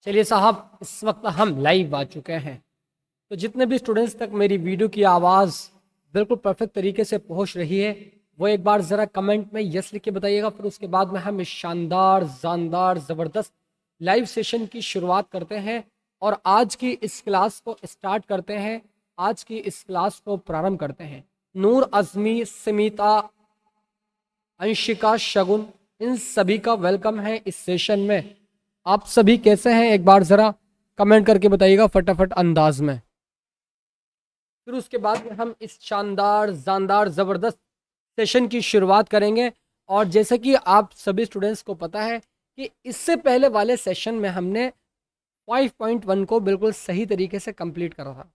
चलिए साहब, इस वक्त हम लाइव आ चुके हैं। तो जितने भी स्टूडेंट्स तक मेरी वीडियो की आवाज़ बिल्कुल परफेक्ट तरीके से पहुंच रही है, वो एक बार ज़रा कमेंट में यस लिख के बताइएगा। फिर उसके बाद में हम इस शानदार जानदार ज़बरदस्त लाइव सेशन की शुरुआत करते हैं और आज की इस क्लास को स्टार्ट करते हैं। आज की इस क्लास को प्रारंभ करते हैं। नूर, अज़मी, स्मिता, अंशिका, शगुन, इन सभी का वेलकम है इस सेशन में। आप सभी कैसे हैं, एक बार ज़रा कमेंट करके बताइएगा फटाफट अंदाज में। फिर उसके बाद में हम इस शानदार जानदार ज़बरदस्त सेशन की शुरुआत करेंगे। और जैसे कि आप सभी स्टूडेंट्स को पता है कि इससे पहले वाले सेशन में हमने 5.1 को बिल्कुल सही तरीके से कंप्लीट करा था।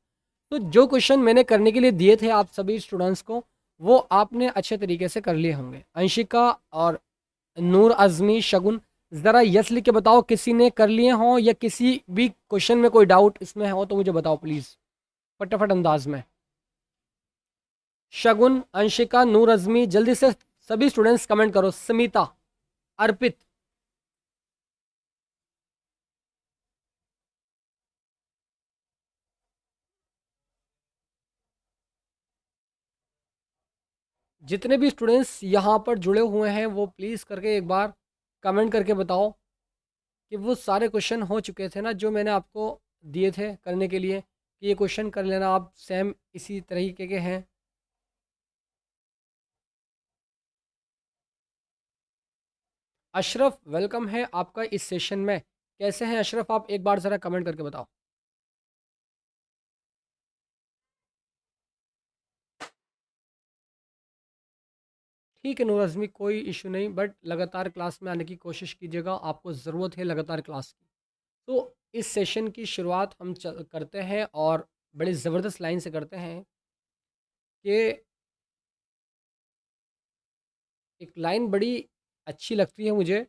तो जो क्वेश्चन मैंने करने के लिए दिए थे आप सभी स्टूडेंट्स को, वो आपने अच्छे तरीके से कर लिए होंगे। अंशिका और नूर, अज़मी, शगुन, ज़रा यस लिख के बताओ किसी ने कर लिए हों या किसी भी क्वेश्चन में कोई डाउट इसमें हो तो मुझे बताओ प्लीज़ फटाफट अंदाज में। शगुन, अंशिका, नूर, अज़मी, जल्दी से सभी स्टूडेंट्स कमेंट करो। स्मिता, अर्पित, जितने भी स्टूडेंट्स यहाँ पर जुड़े हुए हैं वो प्लीज़ करके एक बार कमेंट करके बताओ कि वो सारे क्वेश्चन हो चुके थे ना जो मैंने आपको दिए थे करने के लिए, कि ये क्वेश्चन कर लेना आप, सेम इसी तरीके के हैं। अशरफ, वेलकम है आपका इस सेशन में। कैसे हैं अशरफ आप, एक बार ज़रा कमेंट करके बताओ। ठीक है नूर अज़मी, कोई इशू नहीं, बट लगातार क्लास में आने की कोशिश कीजिएगा, आपको ज़रूरत है लगातार क्लास की। तो इस सेशन की शुरुआत हम करते हैं और बड़ी ज़बरदस्त लाइन से करते हैं कि एक लाइन बड़ी अच्छी लगती है मुझे।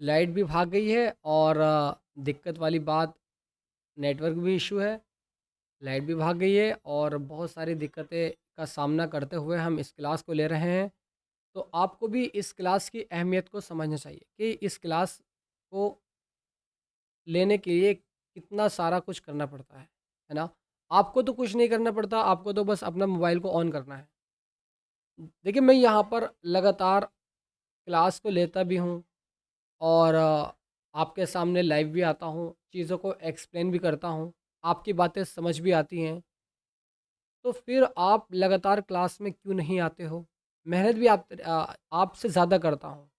लाइट भी भाग गई है और दिक्कत वाली बात, नेटवर्क भी इशू है, लाइट भी भाग गई है और बहुत सारी दिक्कतें का सामना करते हुए हम इस क्लास को ले रहे हैं। तो आपको भी इस क्लास की अहमियत को समझना चाहिए कि इस क्लास को लेने के लिए कितना सारा कुछ करना पड़ता है ना। आपको तो कुछ नहीं करना पड़ता, आपको तो बस अपना मोबाइल को ऑन करना है। देखिए, मैं यहाँ पर लगातार क्लास को लेता भी हूँ और आपके सामने लाइव भी आता हूँ, चीज़ों को एक्सप्लेन भी करता हूँ, आपकी बातें समझ भी आती हैं। तो फिर आप लगातार क्लास में क्यों नहीं आते हो? मेहनत भी आपसे ज़्यादा करता हूँ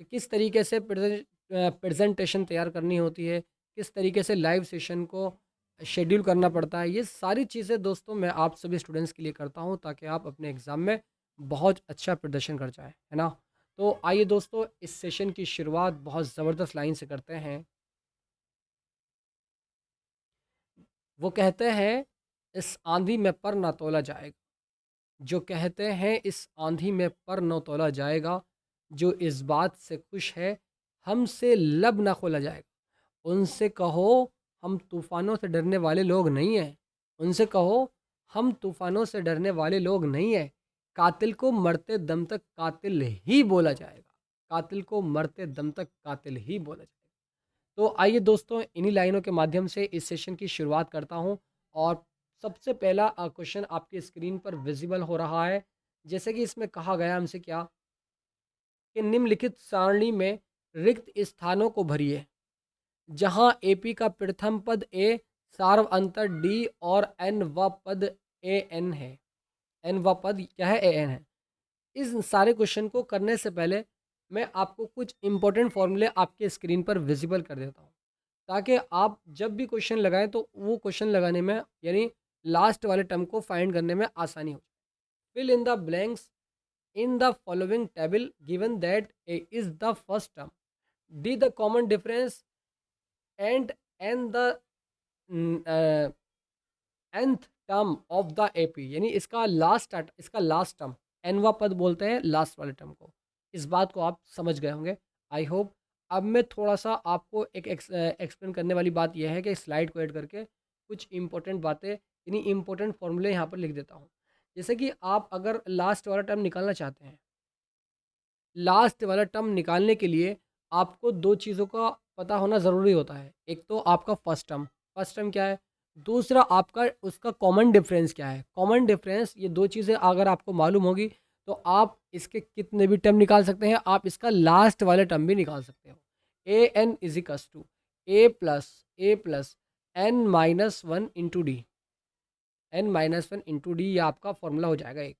कि किस तरीके से प्रेजेंटेशन तैयार करनी होती है, किस तरीके से लाइव सेशन को शेड्यूल करना पड़ता है। ये सारी चीज़ें दोस्तों मैं आप सभी स्टूडेंट्स के लिए करता हूँ ताकि आप अपने एग्ज़ाम में बहुत अच्छा प्रदर्शन कर जाएँ, है ना? तो आइए दोस्तों, इस सेशन की शुरुआत बहुत ज़बरदस्त लाइन से करते हैं। वो कहते हैं, इस आंधी में पर ना तोला जाएगा। जो कहते हैं इस आंधी में पर न तोला जाएगा, जो इस बात से खुश है हमसे लब ना खोला जाएगा। उनसे कहो हम तूफ़ानों से डरने वाले लोग नहीं हैं। उनसे कहो हम तूफ़ानों से डरने वाले लोग नहीं हैं। कातिल को मरते दम तक कातिल ही बोला जाएगा। कातिल को मरते दम तक कातिल ही बोला जाएगा। तो आइए दोस्तों, इन्हीं लाइनों के माध्यम से इस सेशन की शुरुआत करता हूँ। और सबसे पहला क्वेश्चन आपकी स्क्रीन पर विजिबल हो रहा है। जैसे कि इसमें कहा गया हमसे क्या, कि निम्नलिखित सारणी में रिक्त स्थानों को भरिए। जहां एपी का प्रथम पद ए, सार्व अंतर डी और एन व पद ए एन है। एन व पद क्या है, ए एन है। इस सारे क्वेश्चन को करने से पहले मैं आपको कुछ इंपॉर्टेंट फॉर्मूले आपके स्क्रीन पर विजिबल कर देता हूँ, ताकि आप जब भी क्वेश्चन लगाएं तो वो क्वेश्चन लगाने में, यानी लास्ट वाले टर्म को फाइंड करने में आसानी हो। Fill in the blanks in the following table given that A is the first term, D the common difference, and N the uh, nth term of the AP, यानी इसका last term एनवा पद बोलते हैं last वाले term को। इस बात को आप समझ गए होंगे, आई होप। अब मैं थोड़ा सा आपको एक एक्सप्लेन करने वाली बात यह है कि स्लाइड को ऐड करके कुछ इंपॉर्टेंट बातें, यानी इंपॉर्टेंट फॉर्मूले यहाँ पर लिख देता हूँ। जैसे कि आप अगर लास्ट वाला टर्म निकालना चाहते हैं, लास्ट वाला टर्म निकालने के लिए आपको 2 चीज़ों का पता होना ज़रूरी होता है। एक तो आपका फर्स्ट टर्म क्या है? दूसरा आपका उसका कॉमन डिफरेंस क्या है? कॉमन डिफरेंस ये 2 चीज़ें अगर आपको मालूम होगी, तो आप इसके कितने भी टर्म निकाल सकते हैं, आप इसका लास्ट वाला टर्म भी निकाल सकते हो। an is equals to a plus n minus 1 into D, n minus 1 into D, ये आपका फॉर्मूला हो जाएगा एक।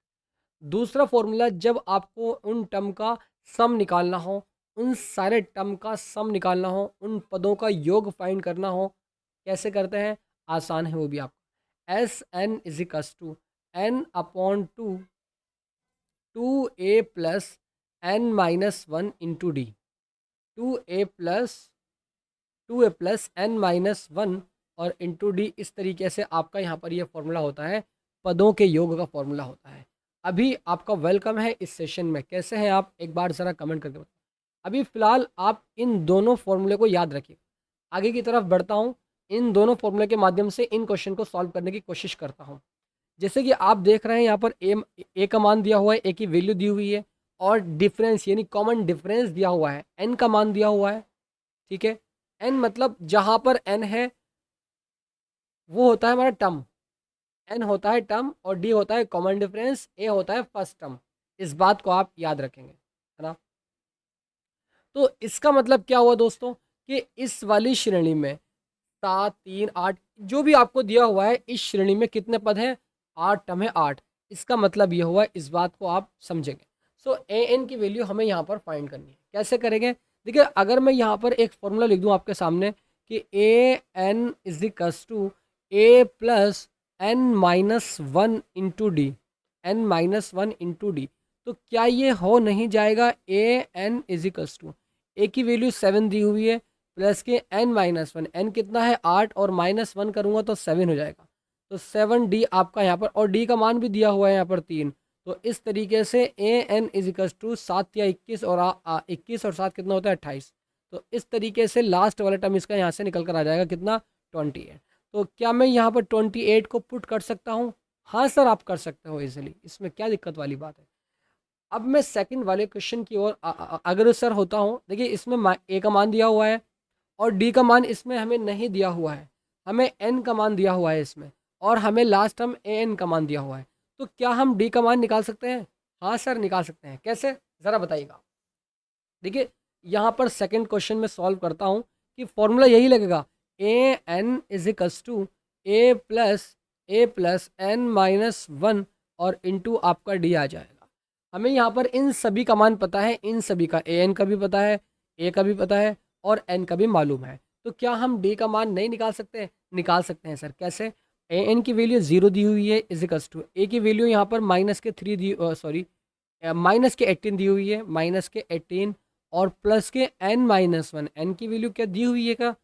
दूसरा फॉर्मूला, जब आपको उन टर्म का सम निकालना हो, उन सारे टर्म का सम निकालना हो, उन पदों का योग फाइंड करना हो, कैसे करते हैं? आसान है वो भी आपका। S N इजिकल्स to N upon two, two A plus N minus one into D, two A plus N minus one और इंटू डी। इस तरीके से आपका यहाँ पर ये फॉर्मूला होता है, पदों के योग का फॉर्मूला होता है। अभी आपका वेलकम है इस सेशन में। कैसे हैं आप, एक बार ज़रा कमेंट करके बताओ। अभी फ़िलहाल आप इन दोनों फॉर्मूले को याद रखिए। आगे की तरफ बढ़ता हूँ, इन दोनों फॉर्मूले के माध्यम से इन क्वेश्चन को सॉल्व करने की कोशिश करता हूँ। जैसे कि आप देख रहे हैं यहाँ पर ए का मान दिया हुआ है, ए की वैल्यू दी हुई है, और डिफरेंस यानी कॉमन डिफरेंस दिया हुआ है, एन का मान दिया हुआ है। ठीक है, एन मतलब जहाँ पर एन है वो होता है हमारा टर्म, एन होता है टर्म और डी होता है कॉमन डिफरेंस, ए होता है फर्स्ट टर्म। इस बात को आप याद रखेंगे, है ना। तो इसका मतलब क्या हुआ दोस्तों, कि इस वाली श्रेणी में 7, 3, 8 जो भी आपको दिया हुआ है, इस श्रेणी में कितने पद हैं? 8 टर्म है, 8। इसका मतलब ये हुआ, इस बात को आप समझेंगे। सो ए एन की वैल्यू हमें यहाँ पर फाइंड करनी है। कैसे करेंगे? देखिए, अगर मैं यहाँ पर एक फॉर्मूला लिख दूँ आपके सामने कि a n is equals to A plus N minus one into d, n minus one into d, तो क्या ये हो नहीं जाएगा? A n is equals to, a की वैल्यू 7 दी हुई है, प्लस के एन माइनस वन, एन कितना है? 8, और माइनस 1 करूँगा तो 7 हो जाएगा। तो 7D आपका यहाँ पर, और डी का मान भी दिया हुआ है यहाँ पर 3। तो इस तरीके से ए एन इज इक्वल्स टू 7 या 21, और 21 और 7 कितना होता है? 28। तो इस तरीके से लास्ट वाला टर्म इसका यहाँ से निकल कर आ जाएगा कितना? 28। तो क्या मैं यहाँ पर 28 को पुट कर सकता हूँ? हाँ सर, आप कर सकते हो इजीली, इसमें क्या दिक्कत वाली बात है। अब मैं सेकंड वाले क्वेश्चन की ओर अग्रसर होता हूँ। देखिए, इसमें ए का मान दिया हुआ है और डी का मान इसमें हमें नहीं दिया हुआ है, हमें एन का मान दिया हुआ है इसमें, और हमें लास्ट टर्म ए एन का मान दिया हुआ है। तो क्या हम डी का मान निकाल सकते हैं? हाँ सर, निकाल सकते हैं। कैसे, ज़रा बताइएगा। देखिए, यहाँ पर सेकंड क्वेश्चन में सॉल्व करता हूँ कि फॉर्मूला यही लगेगा, a n is equals to A plus N minus one और इंटू आपका डी आ जाएगा। हमें यहाँ पर इन सभी का मान पता है, इन सभी का, ए एन का भी पता है, ए का भी पता है, और एन का भी मालूम है। तो क्या हम डी का मान नहीं निकाल सकते? निकाल सकते हैं सर। कैसे? ए एन की वैल्यू 0 दी हुई है, इज इक्वल्स टू ए की वैल्यू यहाँ पर माइनस के 3 दी, सॉरी, माइनस के 18 दी हुई है, माइनस के 18 और प्लस के n माइनस वन, एन की वैल्यू क्या दी हुई है? का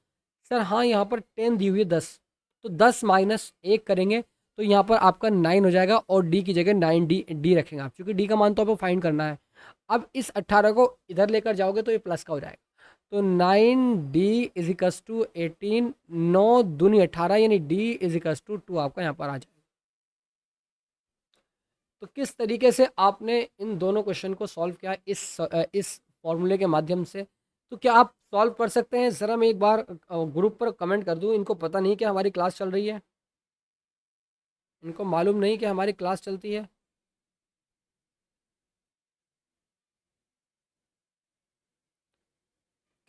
सर, हाँ, यहाँ पर 10 दी हुई है, 10। तो 10 माइनस 1 करेंगे तो यहाँ पर आपका 9 हो जाएगा, और डी की जगह 9D रखेंगे आप, क्योंकि डी का मान तो आपको फाइंड करना है। अब इस 18 को इधर लेकर जाओगे तो ये प्लस का हो जाएगा। तो 9D इज इक्वल्स टू 18, 9 दूनी 18, यानी D इज इक्वल्स टू 2 आपका यहाँ पर आ जाएगा। तो किस तरीके से आपने इन दोनों क्वेश्चन को सॉल्व किया इस फॉर्मूले के माध्यम से, तो क्या आप सॉल्व कर सकते हैं? ज़रा मैं एक बार ग्रुप पर कमेंट कर दूं, इनको पता नहीं कि हमारी क्लास चल रही है, इनको मालूम नहीं कि हमारी क्लास चलती है।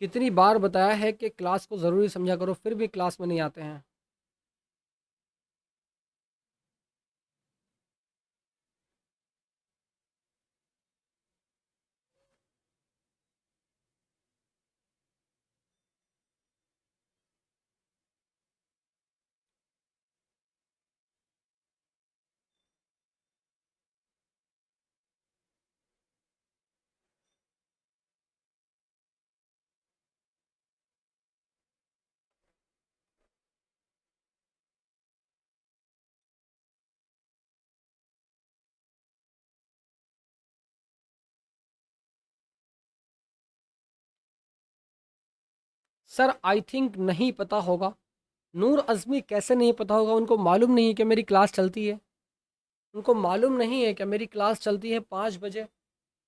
कितनी बार बताया है कि क्लास को ज़रूरी समझा करो, फिर भी क्लास में नहीं आते हैं। सर, आई थिंक नहीं पता होगा। नूर अज़मी कैसे नहीं पता होगा? उनको मालूम नहीं है कि मेरी क्लास चलती है, उनको मालूम नहीं है कि मेरी क्लास चलती है 5 बजे।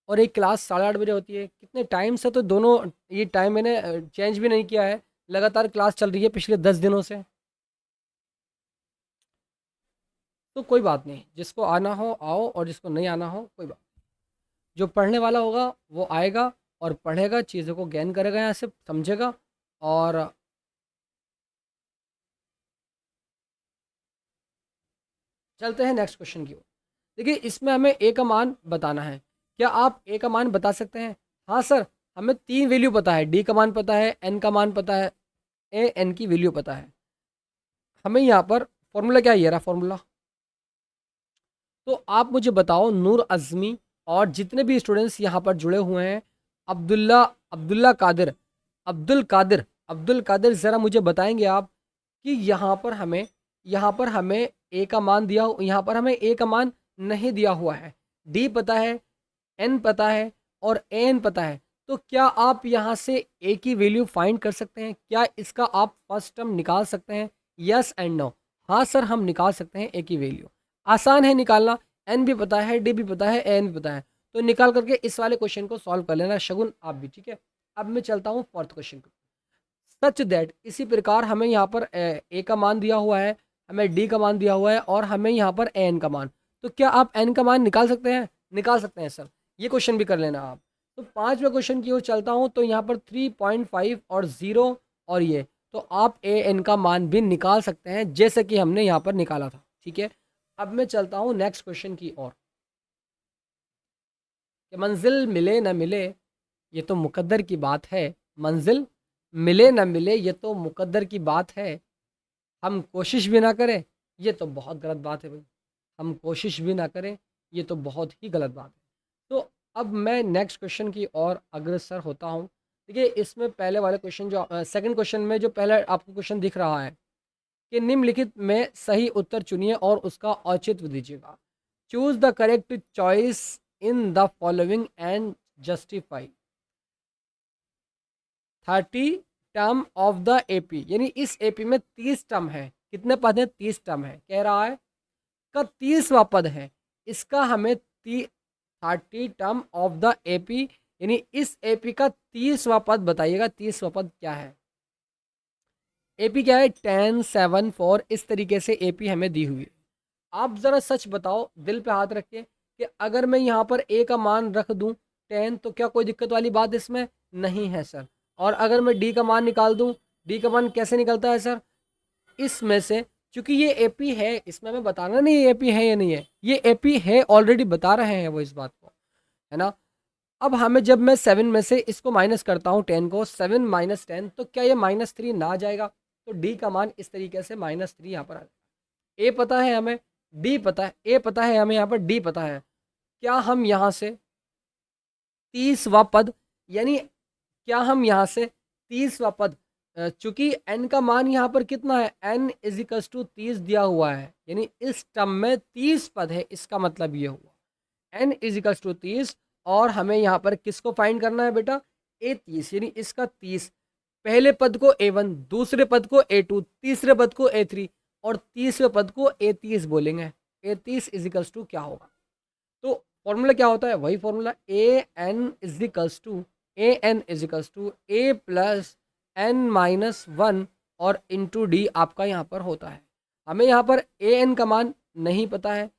और एक क्लास 8:30 बजे होती है। कितने टाइम से तो दोनों ये टाइम मैंने चेंज भी नहीं किया है, लगातार क्लास चल रही है पिछले 10 दिनों से। तो कोई बात नहीं, जिसको आना हो आओ और जिसको नहीं आना हो कोई बात। जो पढ़ने वाला होगा वो आएगा और पढ़ेगा, चीज़ों को गैन करेगा, यहाँ से समझेगा। और चलते हैं नेक्स्ट क्वेश्चन की ओर। देखिए इसमें हमें ए का मान बताना है। क्या आप ए का मान बता सकते हैं? हाँ सर, हमें 3 वैल्यू पता है, डी का मान पता है, एन का मान पता है, ए एन की वैल्यू पता है। हमें यहाँ पर फॉर्मूला क्या है, ये रहा फॉर्मूला। तो आप मुझे बताओ नूर अज़मी और जितने भी स्टूडेंट्स यहाँ पर जुड़े हुए हैं, अब्दुल्ला अब्दुल्ला कादिर अब्दुल कादिर अब्दुल कादिर, ज़रा मुझे बताएंगे आप कि यहाँ पर हमें ए का मान दिया, यहाँ पर हमें ए का मान नहीं दिया हुआ है, डी पता है, एन पता है और ए एन पता है। तो क्या आप यहाँ से ए की वैल्यू फाइंड कर सकते हैं? क्या इसका आप फर्स्ट टर्म निकाल सकते हैं? Yes and no. हाँ सर, हम निकाल सकते हैं ए की वैल्यू, आसान है निकालना। एन भी पता है, डी भी पता है, ए एन भी पता है। तो निकाल करके इस वाले क्वेश्चन को सॉल्व कर लेना शगुन, आप भी। ठीक है, अब मैं चलता हूँ फोर्थ क्वेश्चन को। सच दैट, इसी प्रकार हमें यहाँ पर ए का मान दिया हुआ है, हमें डी का मान दिया हुआ है और हमें यहाँ पर ए एन का मान। तो क्या आप एन का मान निकाल सकते हैं? निकाल सकते हैं सर, ये क्वेश्चन भी कर लेना आप। तो पांचवें क्वेश्चन की ओर चलता हूँ। तो यहाँ पर 3.5 और 0 और ये, तो आप ए एन का मान भी निकाल सकते हैं जैसे कि हमने यहाँ पर निकाला था। ठीक है, अब मैं चलता हूँ नेक्स्ट क्वेश्चन की ओर। कि मंजिल मिले न मिले ये तो मुकद्दर की बात है, मंजिल मिले न मिले ये तो मुकद्दर की बात है, हम कोशिश भी ना करें ये तो बहुत गलत बात है भाई, हम कोशिश भी ना करें ये तो बहुत ही गलत बात है। तो अब मैं नेक्स्ट क्वेश्चन की ओर अग्रसर होता हूँ। देखिए इसमें पहले वाले क्वेश्चन जो सेकंड क्वेश्चन में जो पहले आपको क्वेश्चन दिख रहा है कि निम्नलिखित में सही उत्तर चुनिए और उसका औचित्य दीजिएगा। Choose the correct choice in the following and justify 30 term of the AP. यानी इस एपी में 30 टर्म है। कितने पद हैं? 30 टर्म है। कह रहा है का 30वां पद है, इसका हमें 30 टर्म ऑफ द एपी, यानी इस एपी का 30वां पद बताइएगा। 30वां पद क्या है? एपी क्या है? 10 7 4, इस तरीके से एपी हमें दी हुई है। आप ज़रा सच बताओ, दिल पे हाथ रख के, कि अगर मैं यहाँ पर ए का मान रख दूँ 10, तो क्या कोई दिक्कत वाली बात इसमें नहीं है सर। और अगर मैं डी का मान निकाल दूँ, डी का मान कैसे निकलता है सर? इसमें से, चूंकि ये एपी है, इसमें हमें बताना नहीं एपी है या नहीं है, ये एपी है, ऑलरेडी बता रहे हैं वो इस बात को, है ना। अब हमें, जब मैं 7 में से इसको माइनस करता हूँ 10 को, 7 माइनस 10, तो क्या ये -3 ना आ जाएगा? तो डी का मान इस तरीके से -3 यहाँ पर आ जाएगा। ए पता है हमें, डी पता है, ए पता है हमें, यहाँ पर डी पता है। क्या हम यहाँ से 30वां पद, यानी क्या हम यहाँ से 30वां पद, चूंकि n का मान यहाँ पर कितना है, n इजिकल्स टू 30 दिया हुआ है, यानी इस टर्म में 30 पद है, इसका मतलब ये हुआ n इजिकल्स टू 30। और हमें यहाँ पर किसको फाइंड करना है बेटा? A30, यानी इसका 30। पहले पद को A1, दूसरे पद को A2, तीसरे पद को A3 और तीसरे पद को A30 बोलेंगे। A30 इजिकल्स टू क्या होगा? तो फॉर्मूला क्या होता है? वही formula, AN equals to A plus n-1 और इंटू डी आपका यहाँ पर होता है। हमें यहाँ पर AN का मान नहीं पता है।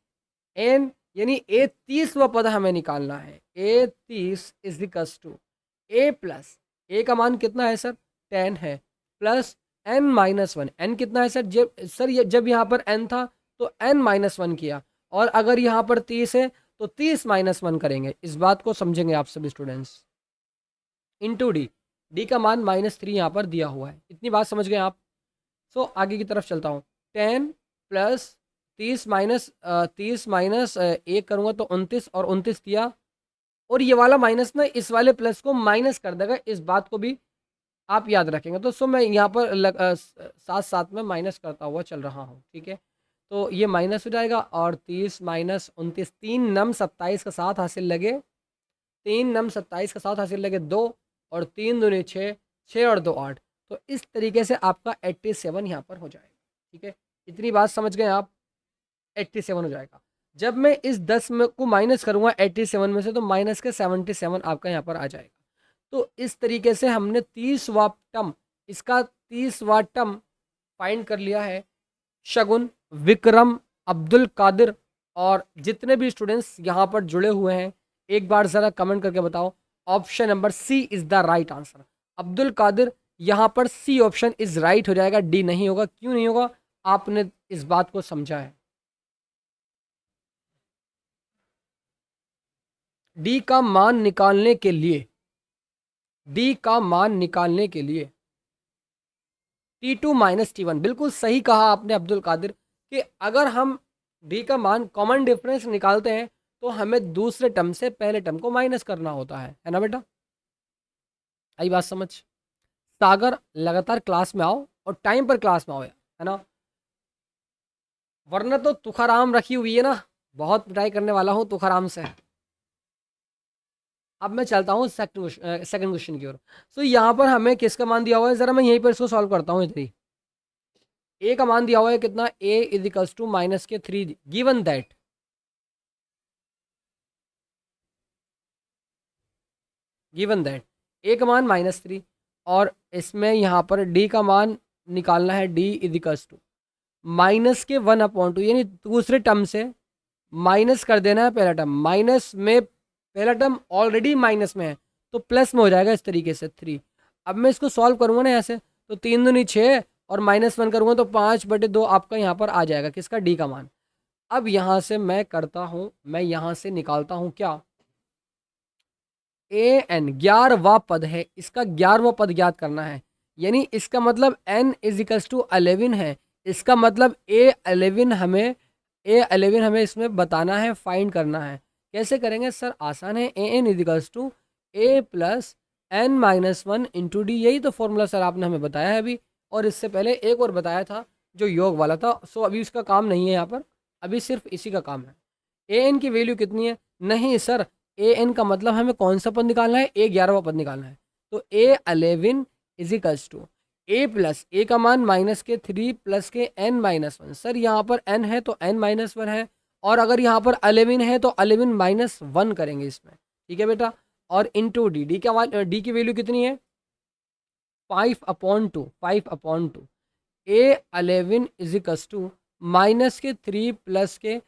n यानी A30वां पद हमें निकालना है। A30 equals to A plus, A का मान कितना है सर? 10 है, प्लस n-1। n कितना है सर? जब यहाँ पर n था तो n-1 किया, और अगर यहाँ पर 30 है तो 30 -1 करेंगे। इस बात को समझेंगे आप सभी स्टूडेंट्स। इंटू डी, डी का मान -3 यहाँ पर दिया हुआ है। इतनी बात समझ गए आप? सो आगे की तरफ चलता हूँ। 10 प्लस 30 माइनस 1 करूँगा तो 29, और 29 किया, और ये वाला माइनस ना इस वाले प्लस को माइनस कर देगा, इस बात को भी आप याद रखेंगे। तो सो मैं यहाँ पर साथ साथ में माइनस करता हुआ चल रहा हूँ। ठीक है, तो ये माइनस हो जाएगा, और 30 माइनस 29, 3 नम 27 का साथ हासिल लगे, 3 नम 27 का साथ हासिल लगे 2, और 3 दूनी 6, 6 और 2 8। तो इस तरीके से आपका 87 यहाँ पर हो जाएगा। ठीक है, इतनी बात समझ गए आप? 87 हो जाएगा। जब मैं इस 10 में को माइनस करूँगा 87 में से, तो माइनस के 77 आपका यहाँ पर आ जाएगा। तो इस तरीके से हमने 30वां टर्म, इसका 30वां टर्म फाइंड कर लिया है। शगुन, विक्रम, अब्दुल कादिर और जितने भी स्टूडेंट्स यहाँ पर जुड़े हुए हैं, एक बार ज़रा कमेंट करके बताओ। Option number C is the right answer. Abdul Qadir, यहाँ पर सी ऑप्शन इज़ राइट हो जाएगा, डी नहीं होगा। क्यों नहीं होगा? आपने इस बात को समझा है। डी का मान निकालने के लिए, डी का मान निकालने के लिए T2 माइनस T1, बिल्कुल सही कहा आपने अब्दुल कादिर, कि अगर हम डी का मान कॉमन डिफरेंस निकालते हैं तो हमें दूसरे टर्म से पहले टर्म को माइनस करना होता है ना बेटा? आई बात समझ? सागर, लगातार क्लास में आओ और टाइम पर क्लास में आओ, है ना? वरना तो तुखाराम रखी हुई है ना, बहुत पिटाई करने वाला हूँ तुखाराम से। अब मैं चलता हूँ सेकंड क्वेश्चन की ओर। सो यहाँ पर हमें किसका मान दिया हुआ है, ज़रा मैं यहीं पर इसको सॉल्व करता हूँ। इधर ही ए का मान दिया हुआ है कितना, ए इज इक्वल्स टू माइनस के 3, गिवन दैट ए का मान -3 और इसमें यहाँ पर डी का मान निकालना है, D is equals to minus के 1/2, यानी दूसरे टर्म से माइनस कर देना है पहला टर्म। माइनस में पहला टर्म ऑलरेडी माइनस में है तो प्लस में हो जाएगा इस तरीके से 3। अब मैं इसको सॉल्व करूँगा ना ऐसे, तो 3 दूनी 6 और -1 करूँगा तो 5/2 आपका यहाँ पर आ जाएगा, किसका, डी का मान। अब यहाँ से मैं करता हूँ, मैं यहाँ से निकालता हूँ क्या, ए एन 11वां पद है, इसका 11वां पद ज्ञात करना है। यानी इसका मतलब n इज इक्वल्स टू 11 है। इसका मतलब ए 11 हमें इसमें बताना है, फाइंड करना है। कैसे करेंगे सर? आसान है, a n is equals to A plus n minus 1 into D. यही तो फॉर्मूला सर आपने हमें बताया है अभी, और इससे पहले एक और बताया था जो योग वाला था। सो अभी उसका काम नहीं है यहाँ पर, अभी सिर्फ इसी का काम है। ए एन की वैल्यू कितनी है? नहीं सर, ए एन का मतलब हमें कौन सा पद निकालना है, ए 11वां पद निकालना है। तो a 11 is equals to A plus a का मान -3 प्लस के n-1। सर यहाँ पर n है तो n-1 है, और अगर यहाँ पर 11 है तो 11-1 करेंगे इसमें, ठीक है बेटा। और इंटू डी, डी की वैल्यू कितनी है, 5/2। ए 11 इज इक्वल्स टू -3 प्लस के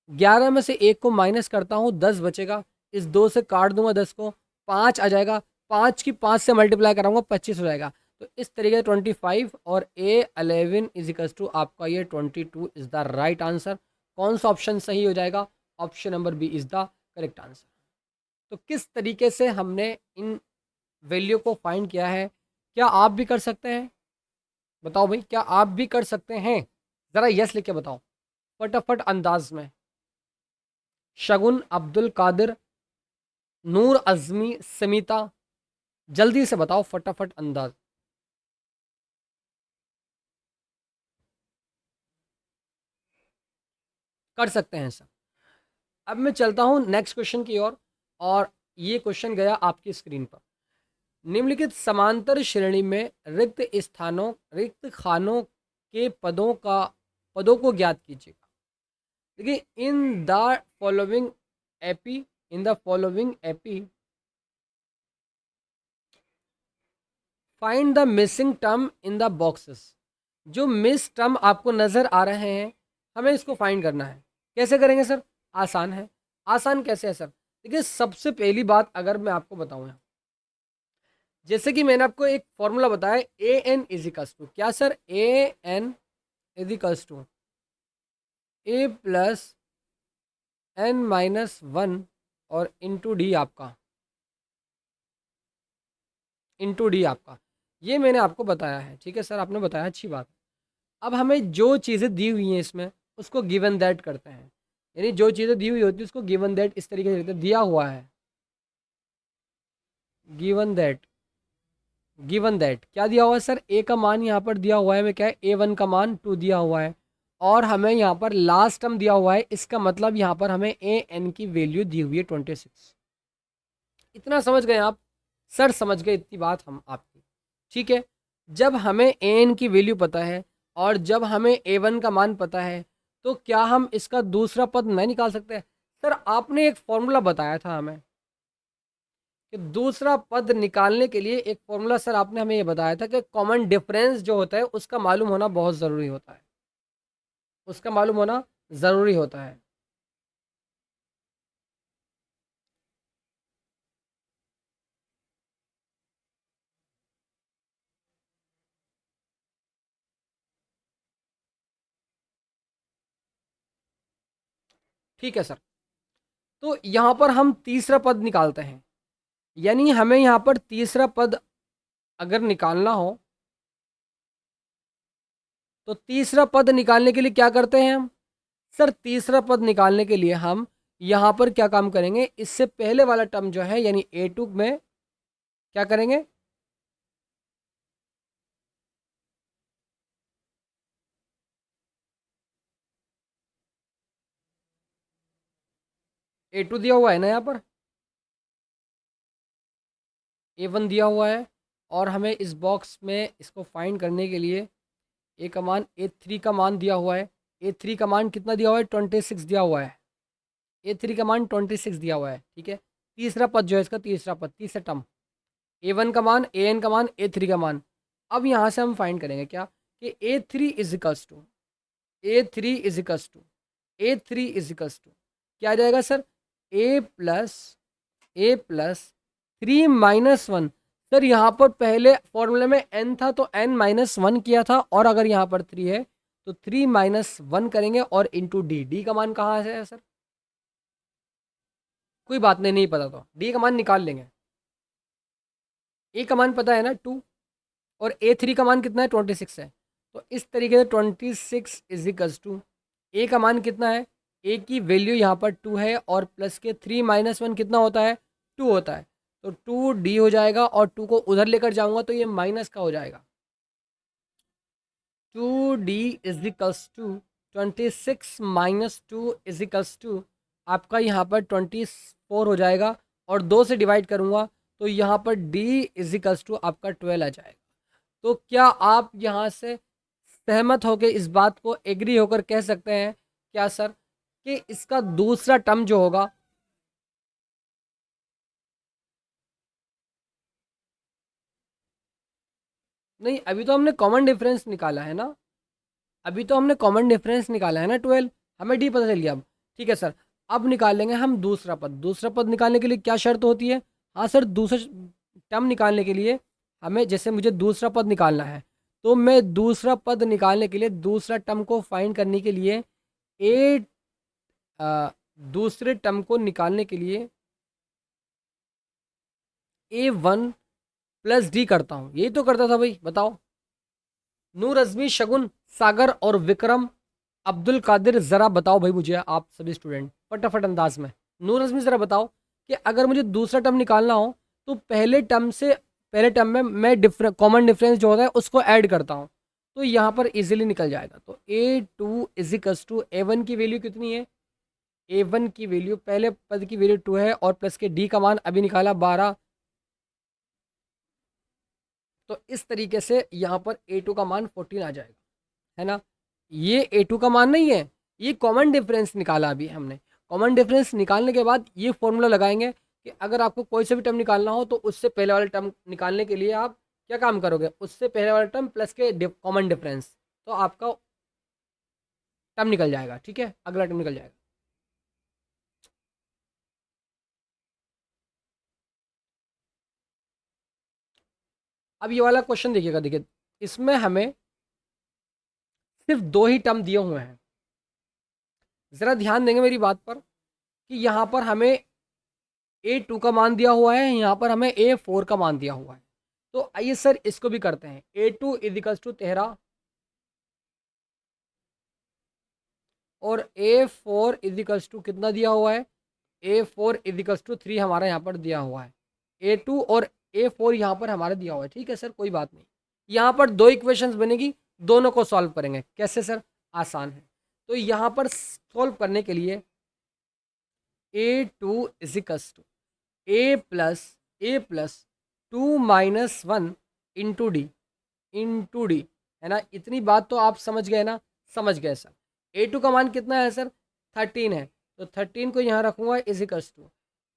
11 में से 1 को माइनस करता हूँ, 10 बचेगा। इस 2 से काट दूंगा 10 को, 5 आ जाएगा। 5 की 5 से मल्टीप्लाई कराऊंगा, 25 हो जाएगा। तो इस तरीके से 25 और ए 11 इज इक्वल्स टू आपका ये 22 इज द राइट आंसर। कौन सा ऑप्शन सही हो जाएगा? Option number B is the correct answer. तो किस तरीके से हमने इन वैल्यू को फाइंड किया है, क्या आप भी कर सकते हैं? बताओ भाई, क्या आप भी कर सकते हैं? ज़रा यस लिख के बताओ फटाफट अंदाज में। शगुन, अब्दुल कादिर, नूर अज़मी, समीता, जल्दी से बताओ फटाफट अंदाज। कर सकते हैं सर। अब मैं चलता हूं नेक्स्ट क्वेश्चन की ओर, और ये क्वेश्चन गया आपकी स्क्रीन पर। निम्नलिखित समांतर श्रेणी में रिक्त खानों के पदों को ज्ञात कीजिएगा। देखिए, in the following AP find the missing term in the boxes. जो मिस टर्म आपको नज़र आ रहे हैं, हमें इसको फाइंड करना है। कैसे करेंगे सर? आसान है। आसान कैसे है सर? देखिए, सबसे पहली बात अगर मैं आपको बताऊं, जैसे कि मैंने आपको एक फॉर्मूला बताया, ए एन इजिकल्स टू क्या sir, A N इजिकल्स to A plus n-1 और इंटू डी आपका, ये मैंने आपको बताया है। ठीक है सर, आपने बताया, अच्छी बात। अब हमें जो चीज़ें दी हुई हैं इसमें, उसको गिवन दैट करते हैं। यानी जो चीज़ें दी हुई होती है उसको गिवन दैट इस तरीके से लिखते हैं, दिया हुआ है, गिवन दैट क्या दिया हुआ है सर? ए का मान यहाँ पर दिया हुआ है, मैं क्या है, A1 का मान 2 दिया हुआ है, और हमें यहाँ पर लास्ट टर्म दिया हुआ है। इसका मतलब यहाँ पर हमें AN की वैल्यू दी हुई है 26। इतना समझ गए आप? सर समझ गए इतनी बात हम आपकी, ठीक है। जब हमें AN की वैल्यू पता है और जब हमें A1 का मान पता है, तो क्या हम इसका दूसरा पद नहीं निकाल सकते? सर आपने एक फॉर्मूला बताया था हमें कि दूसरा पद निकालने के लिए एक फॉर्मूला, सर आपने हमें ये बताया था कि कॉमन डिफरेंस जो होता है उसका मालूम होना बहुत ज़रूरी होता है, उसका मालूम होना ज़रूरी होता है। ठीक है सर। तो यहाँ पर हम तीसरा पद निकालते हैं, यानी हमें यहाँ पर तीसरा पद अगर निकालना हो तो तीसरा पद निकालने के लिए क्या करते हैं हम? सर तीसरा पद निकालने के लिए हम यहाँ पर क्या काम करेंगे, इससे पहले वाला टर्म जो है यानी A2 में क्या करेंगे, A2 दिया हुआ है ना यहाँ पर, A1 दिया हुआ है, और हमें इस बॉक्स में इसको फाइंड करने के लिए ए का मान A3 का मान दिया हुआ है। A3 का मान कितना दिया हुआ है? 26 दिया हुआ है। A3 का मान 26 दिया हुआ है, ठीक है। तीसरा पद जो है इसका तीसरा पद, तीसरा टर्म, A1 का मान, AN का मान, A3 का मान। अब यहाँ से हम फाइंड करेंगे क्या कि A3 is equals to, A3 is equals to, A3 is equals to क्या आ जाएगा सर? A plus 3 - 1। सर यहाँ पर पहले फॉर्मूले में n था तो n-1 किया था, और अगर यहाँ पर 3 है तो 3 - 1 करेंगे और इंटू डी। डी का मान कहाँ से है सर? कोई बात नहीं, नहीं पता तो डी का मान निकाल लेंगे। ए का मान पता है ना 2, और A3 का मान कितना है? 26 है। तो इस तरीके से 26 इज इक्वल्स टू, ए का मान कितना है? ए की वैल्यू यहाँ पर 2 है, और प्लस के 3 - 1 कितना होता है? 2 होता है। तो 2D हो जाएगा, और 2 को उधर लेकर जाऊंगा तो ये माइनस का हो जाएगा। 2D is equals to 26 - 2 is equals to आपका यहाँ पर 24 हो जाएगा, और 2 से डिवाइड करूँगा तो यहाँ पर D इज इक्वल्स टू आपका 12 आ जाएगा। तो क्या आप यहाँ से सहमत होकर इस बात को एग्री होकर कह सकते हैं क्या सर कि इसका दूसरा टर्म जो होगा, नहीं अभी तो हमने कॉमन डिफरेंस निकाला है ना, अभी तो हमने कॉमन डिफरेंस निकाला है ना 12, हमें डी पता चल गया अब। ठीक है सर, अब निकालेंगे हम दूसरा पद। दूसरा पद निकालने के लिए क्या शर्त होती है? हाँ सर, दूसरा टर्म निकालने के लिए हमें, जैसे मुझे दूसरा पद निकालना है तो मैं दूसरा पद निकालने के लिए, दूसरा टर्म को फाइंड करने के लिए ए दूसरे टर्म को निकालने के लिए A1 प्लस डी करता हूँ। यही तो करता था भाई, बताओ। नूर, अजमी, शगुन, सागर और विक्रम, अब्दुल कादिर, ज़रा बताओ भाई मुझे, आप सभी स्टूडेंट फटाफट अंदाज में। नूर, अजमी, ज़रा बताओ कि अगर मुझे दूसरा टर्म निकालना हो तो पहले टर्म में मैं कॉमन डिफरेंस जो होता है उसको ऐड करता हूँ, तो यहाँ पर इजीली निकल जाएगा। तो A2 is equals to A1 की वैल्यू कितनी है? A1 की वैल्यू, पहले पद की वैल्यू 2 है, और प्लस के डी का मान अभी निकाला 12। तो इस तरीके से यहाँ पर A2 का मान 14 आ जाएगा, है ना। ये A2 का मान नहीं है, ये कॉमन डिफरेंस निकाला अभी हमने। कॉमन डिफरेंस निकालने के बाद ये फॉर्मूला लगाएंगे कि अगर आपको कोई सा भी टर्म निकालना हो तो उससे पहले वाले टर्म निकालने के लिए आप क्या काम करोगे? उससे पहले वाला टर्म प्लस के कॉमन डिफरेंस, तो आपका टर्म निकल जाएगा। ठीक है, अगला टर्म निकल जाएगा। अब ये वाला क्वेश्चन देखिएगा, देखिए इसमें हमें सिर्फ दो ही टर्म दिए हुए हैं। ज़रा ध्यान देंगे मेरी बात पर कि यहाँ पर हमें A2 का मान दिया हुआ है, यहाँ पर हमें A4 का मान दिया हुआ है। तो आइए सर इसको भी करते हैं। A2 इजिकल्स टू 13 और A4 इजिकल्स टू कितना दिया हुआ है? A4 इजिकल्स टू 3 हमारा यहाँ पर दिया हुआ है। A2 और A4 यहाँ पर हमारा दिया हुआ है। ठीक है सर, कोई बात नहीं। यहाँ पर दो इक्वेशंस बनेगी, दोनों को सॉल्व करेंगे। कैसे सर? आसान है। तो यहाँ पर सॉल्व करने के लिए A2 equals to A plus 2 - 1 into D, है ना। इतनी बात तो आप समझ गए ना? समझ गए सर। A2 का मान कितना है सर, 13 है, तो 13 को यहाँ रखूँगा is equals to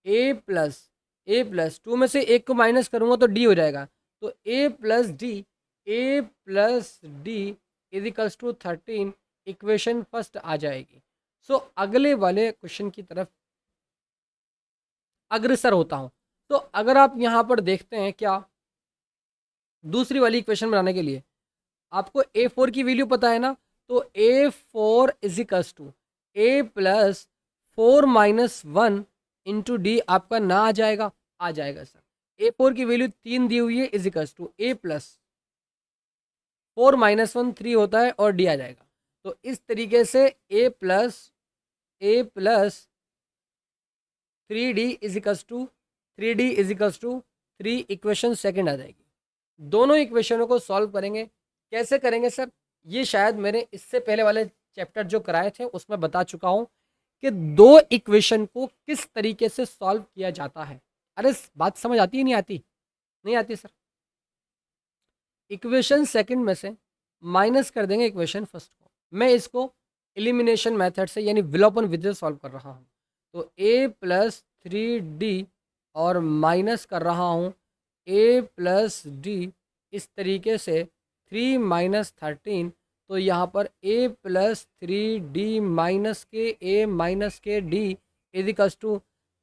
A plus 2 में से एक को माइनस करूँगा तो D हो जाएगा, तो A plus d is equals to 13, equation first आ जाएगी। सो अगले वाले क्वेश्चन की तरफ अग्रसर होता हूँ। तो अगर आप यहाँ पर देखते हैं क्या, दूसरी वाली इक्वेशन बनाने के लिए आपको A4 की वैल्यू पता है ना, तो A4 is equals to A+4 - 1 into D आपका ना आ जाएगा, आ जाएगा सर। A4 की वैल्यू 3 दी हुई है, इज इक्वल्स टू A+4 - 1 3 होता है और डी आ जाएगा। तो इस तरीके से A+3D is equals to 3 equation second आ जाएगी। दोनों इक्वेशनों को सॉल्व करेंगे। कैसे करेंगे सर, ये शायद मैंने इससे पहले वाले चैप्टर जो कराए थे उसमें बता चुका हूँ कि दो इक्वेशन को किस तरीके से सॉल्व किया जाता है। अरे बात समझ आती है, नहीं आती? नहीं आती सर। इक्वेशन सेकंड में से माइनस कर देंगे इक्वेशन फर्स्ट को। मैं इसको एलिमिनेशन मेथड से यानी विलोपन विधि से सॉल्व कर रहा हूँ। तो A+3D और माइनस कर रहा हूँ A+D, इस तरीके से 3 - 13, तो यहाँ पर A+3D माइनस के A माइनस के D इजिकल्स टू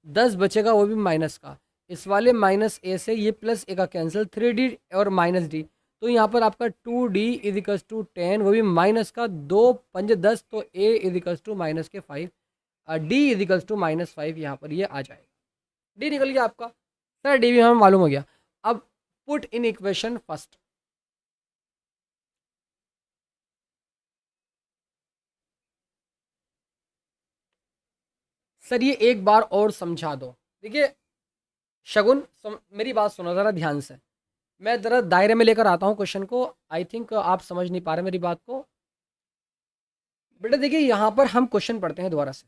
10 बचेगा, वो भी माइनस का। इस वाले माइनस ए से ये प्लस ए का कैंसिल, 3D और माइनस डी, तो यहाँ पर आपका 2D इजिकल्स टू 10, वो भी माइनस का, 2 5 10, तो A इजिकल्स टू माइनस के 5, D इजिकल्स टू -5, यहाँ पर ये आ जाएगा। डी निकल गया आपका सर, डी भी हमें मालूम हो गया। अब put in equation first. Sir ये एक बार और समझा दो। देखिए शगुन, मेरी बात सुनो ज़रा ध्यान से। मैं ज़रा दायरे में लेकर आता हूँ क्वेश्चन को। आई थिंक आप समझ नहीं पा रहे मेरी बात को। बेटा देखिए, यहाँ पर हम क्वेश्चन पढ़ते हैं दोबारा से,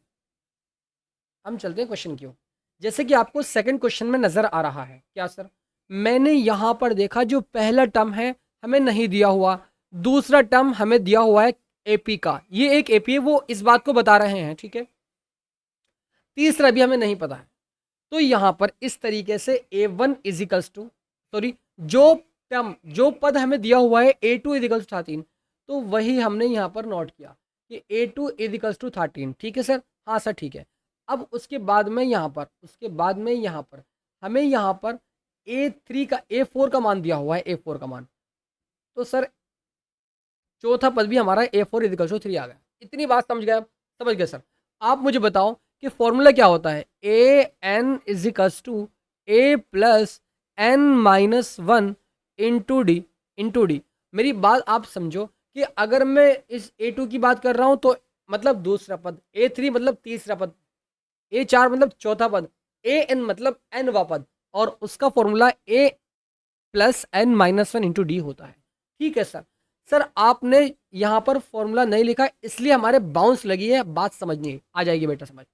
हम चलते हैं क्वेश्चन की ओर। जैसे कि आपको सेकंड क्वेश्चन में नज़र आ रहा है क्या सर, मैंने यहाँ पर देखा जो पहला टर्म है हमें नहीं दिया हुआ, दूसरा टर्म हमें दिया हुआ है एपी का, ये एक एपी है, वो इस बात को बता रहे हैं, ठीक है। तीसरा भी हमें नहीं पता है। तो यहाँ पर इस तरीके से A1 इजिकल्स टू, सॉरी, जो टर्म जो पद हमें दिया हुआ है A2 इजिकल्स टू 13, तो वही हमने यहाँ पर नोट किया कि A2 इजिकल्स टू 13, ठीक है सर। हाँ सर ठीक है। अब उसके बाद में यहाँ पर हमें यहाँ पर A3 का A4 का मान दिया हुआ है, A4 का मान, तो सर चौथा पद भी हमारा A4 इजिकल्स टू 3 आ गया। इतनी बात समझ गए? समझ गए सर। आप मुझे बताओ कि फॉर्मूला क्या होता है। AN equals to A+N-1 into D. मेरी बात आप समझो कि अगर मैं इस A2 की बात कर रहा हूँ तो मतलब दूसरा पद, A3 मतलब तीसरा पद, A4 मतलब चौथा पद, AN मतलब nवा पद, और उसका फॉर्मूला A+N-1 इंटू डी होता है, ठीक है सर। सर आपने यहाँ पर फॉर्मूला नहीं लिखा इसलिए हमारे बाउंस लगी है, बात समझनी आ जाएगी बेटा समझ।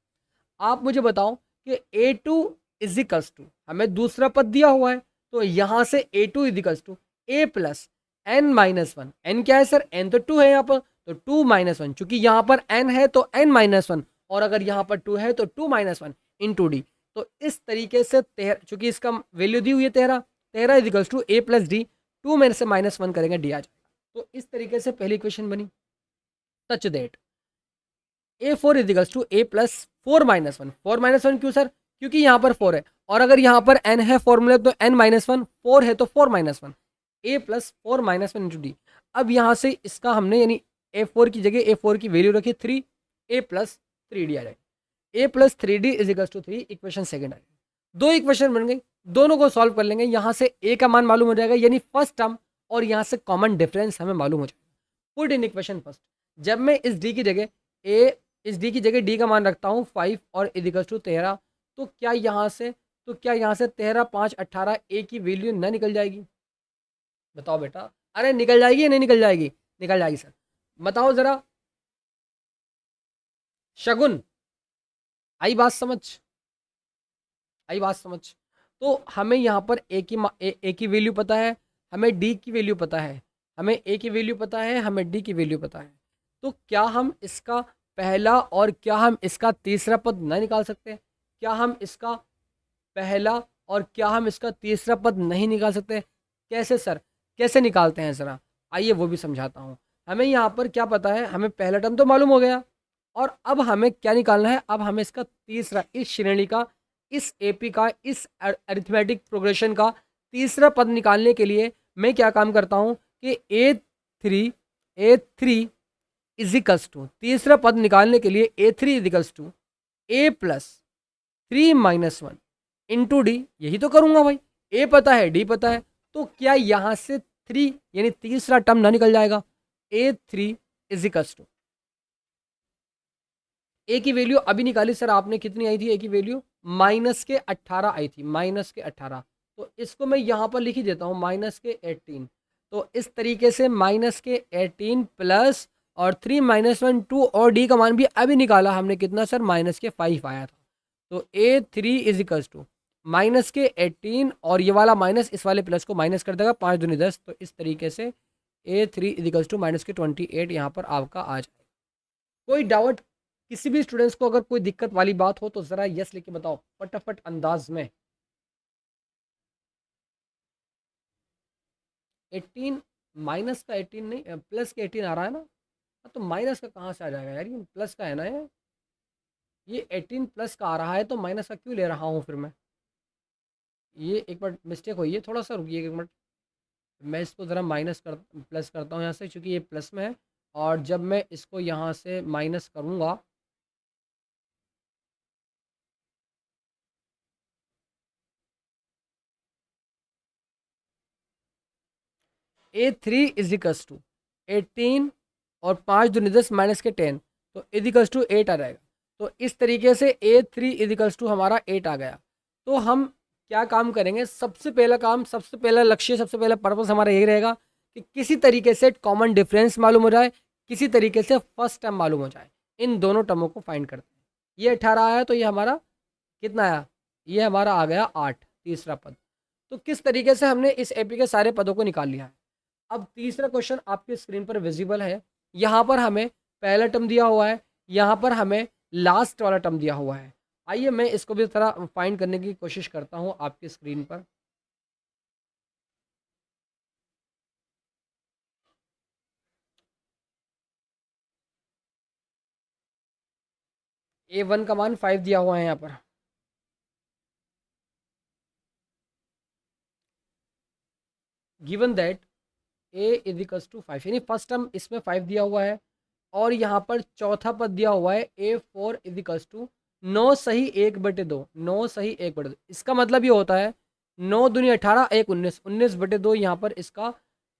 आप मुझे बताओ कि A2 इजिकल्स टू, हमें दूसरा पद दिया हुआ है, तो यहाँ से A2 equals to A+N-1, n क्या है सर, n तो 2 है यहाँ पर, तो 2 - 1, चूंकि यहाँ पर n है तो n-1, और अगर यहाँ पर 2 है तो 2 - 1 इंटू डी। तो इस तरीके से चूंकि इसका वैल्यू दी हुई है 13 इजिकल्स टू A+D, 2 में से -1 करेंगे डी आ जाएगा। तो इस तरीके से पहली इक्वेशन बनी। Such that A4 equals to A+4 - 1, 4 - 1 क्यों सर, क्योंकि यहाँ पर 4 है, और अगर यहाँ पर n है फॉर्मूले तो n-1, 4 है तो 4 - 1, A+4 - 1 इंटू डी। अब यहाँ से इसका हमने यानी A4 की जगह A4 की वैल्यू रखी 3, A+3D आ जाएगी। A+3D is equals to 3, equation second आ जाएगी। दो इक्वेशन बन गई, दोनों को सॉल्व कर लेंगे। यहाँ से A का मान मालूम हो जाएगा यानी फर्स्ट टर्म, और यहाँ से कॉमन डिफरेंस हमें मालूम हो जाएगा। Put in equation first. जब मैं इस D की जगह D का मान रखता हूँ 5 और इजिकल्स टू 13, तो क्या यहाँ से 13 5 18 A की वैल्यू न निकल जाएगी? बताओ बेटा। अरे निकल जाएगी या नहीं निकल जाएगी? निकल जाएगी सर। बताओ जरा शगुन, आई बात समझ? आई बात समझ? तो हमें यहाँ पर A की वैल्यू पता है, हमें D की वैल्यू पता है, हमें A की वैल्यू पता है, हमें D की वैल्यू पता है। तो क्या हम इसका पहला और क्या हम इसका तीसरा पद नहीं निकाल सकते? क्या हम इसका पहला और क्या हम इसका तीसरा पद नहीं निकाल सकते? कैसे सर? कैसे निकालते हैं ज़रा? आइए वो भी समझाता हूँ। हमें यहाँ पर क्या पता है, हमें पहला टर्म तो मालूम हो गया और अब हमें क्या निकालना है? अब हमें इसका तीसरा, इस श्रेणी का, इस एपी का, इस अरिथमेटिक प्रोग्रेशन का तीसरा पद निकालने के लिए मैं क्या काम करता हूँ कि ए थ्री इजिकल्स टू, तीसरा पद निकालने के लिए A equals to A+3 - 1 into D, यही तो करूंगा भाई। ए पता है, डी पता है, तो क्या यहां से 3 यानी तीसरा टर्म ना निकल जाएगा? A3 इजिकल्स टू, ए की वैल्यू अभी निकाली सर आपने, कितनी आई थी ए की वैल्यू? -18 आई थी, -18। तो इसको मैं यहाँ पर लिख ही देता हूँ, -18। तो इस तरीके से -18 प्लस और 3 - 1 2 और डी का मान भी अभी निकाला हमने, कितना सर? -5 आया था। तो A3 इजिकल्स टू -18 और ये वाला माइनस इस वाले प्लस को माइनस कर देगा, 5 दूनी 10। तो इस तरीके से A3 इजिकल्स टू -28 यहाँ पर आपका आ जाएगा। कोई डाउट किसी भी स्टूडेंट्स को? अगर कोई दिक्कत वाली बात हो तो ज़रा यस लेके बताओ फटाफट अंदाज में। 18 माइनस का 18 नहीं, प्लस के 18 आ रहा है ना? हाँ, तो माइनस का कहाँ से आ जाएगा यार? ये प्लस का है ना ये 18 प्लस का आ रहा है, तो माइनस का क्यों ले रहा हूँ फिर मैं? ये एक बार मिस्टेक हुई है, थोड़ा सा रुकिए एक मिनट। मैं इसको ज़रा माइनस कर प्लस करता हूँ यहाँ से, क्योंकि ये प्लस में है। और जब मैं इसको यहाँ से माइनस करूँगा, A3 इजिकल्स टू 18 और 5 दूनी 10 माइनस के 10, तो इजिकल्स टू 8 आ जाएगा। तो इस तरीके से A3 इजिकल्स टू हमारा 8 आ गया। तो हम क्या काम करेंगे? सबसे पहला काम, सबसे पहला लक्ष्य, सबसे पहला पर्पस हमारा यही रहेगा कि किसी तरीके से कॉमन डिफरेंस मालूम हो जाए, किसी तरीके से फर्स्ट टर्म मालूम हो जाए। इन दोनों टर्मों को फाइंड करते हैं। ये 18 आया, तो ये हमारा कितना आया? ये हमारा आ गया 8, तीसरा पद। तो किस तरीके से हमने इस एपी के सारे पदों को निकाल लिया है। अब तीसरा क्वेश्चन आपके स्क्रीन पर विजिबल है। यहाँ पर हमें पहला टर्म दिया हुआ है, यहाँ पर हमें लास्ट वाला टर्म दिया हुआ है। आइए मैं इसको भी थोड़ा फाइंड करने की कोशिश करता हूँ आपकी स्क्रीन पर। A1 का मान 5 दिया हुआ है यहाँ पर। Given that A equals to 5, यानी फर्स्ट टर्म इसमें 5 दिया हुआ है और यहाँ पर चौथा पद दिया हुआ है A4 इजिकल्स टू 9 सही 1/2, 9 सही 1/2। इसका मतलब ये होता है 9 दूनी 18, 1 19, 19/2 यहाँ पर इसका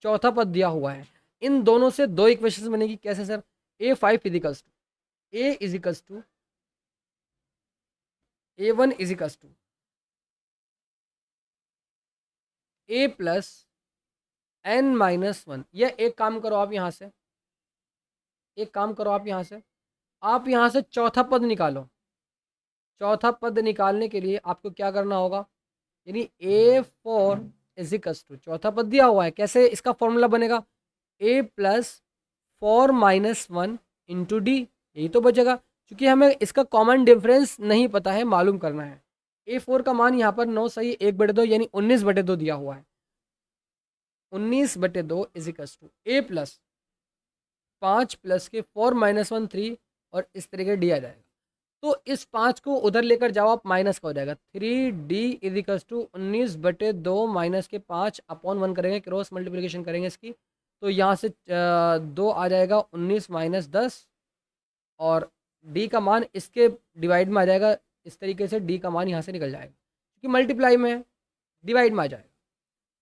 चौथा पद दिया हुआ है। इन दोनों से दो इक्वेशन बनेगी, कैसे sir? A5 equals to A equals to A1 equals to A plus n-1। यह एक काम करो आप यहाँ से, एक काम करो आप यहाँ से, आप यहाँ से चौथा पद निकालो। चौथा पद निकालने के लिए आपको क्या करना होगा? यानी A4 इजिकल्स टू, चौथा पद दिया हुआ है, कैसे इसका फॉर्मूला बनेगा? A+4 - 1 इंटू डी, यही तो बचेगा, क्योंकि हमें इसका कॉमन डिफरेंस नहीं पता है, मालूम करना है। A4 का मान यहाँ पर 9 सही 1/2 यानी 19/2 दिया हुआ है। 19/2 equals to A plus 5 plus के 4 - 1 3 और इस तरीके डी आ जाएगा। तो इस 5 को उधर लेकर जाओ आप, माइनस का हो जाएगा 3D इजिकल्स टू 19/2 माइनस के 5 अपॉन 1 करेंगे, क्रॉस मल्टीप्लिकेशन करेंगे इसकी, तो यहाँ से 2 आ जाएगा 19 - 10 और डी का मान इसके डिवाइड में आ जाएगा। इस तरीके से डी का मान यहाँ से निकल जाएगा, क्योंकि मल्टीप्लाई में है, डिवाइड में आ जाएगा।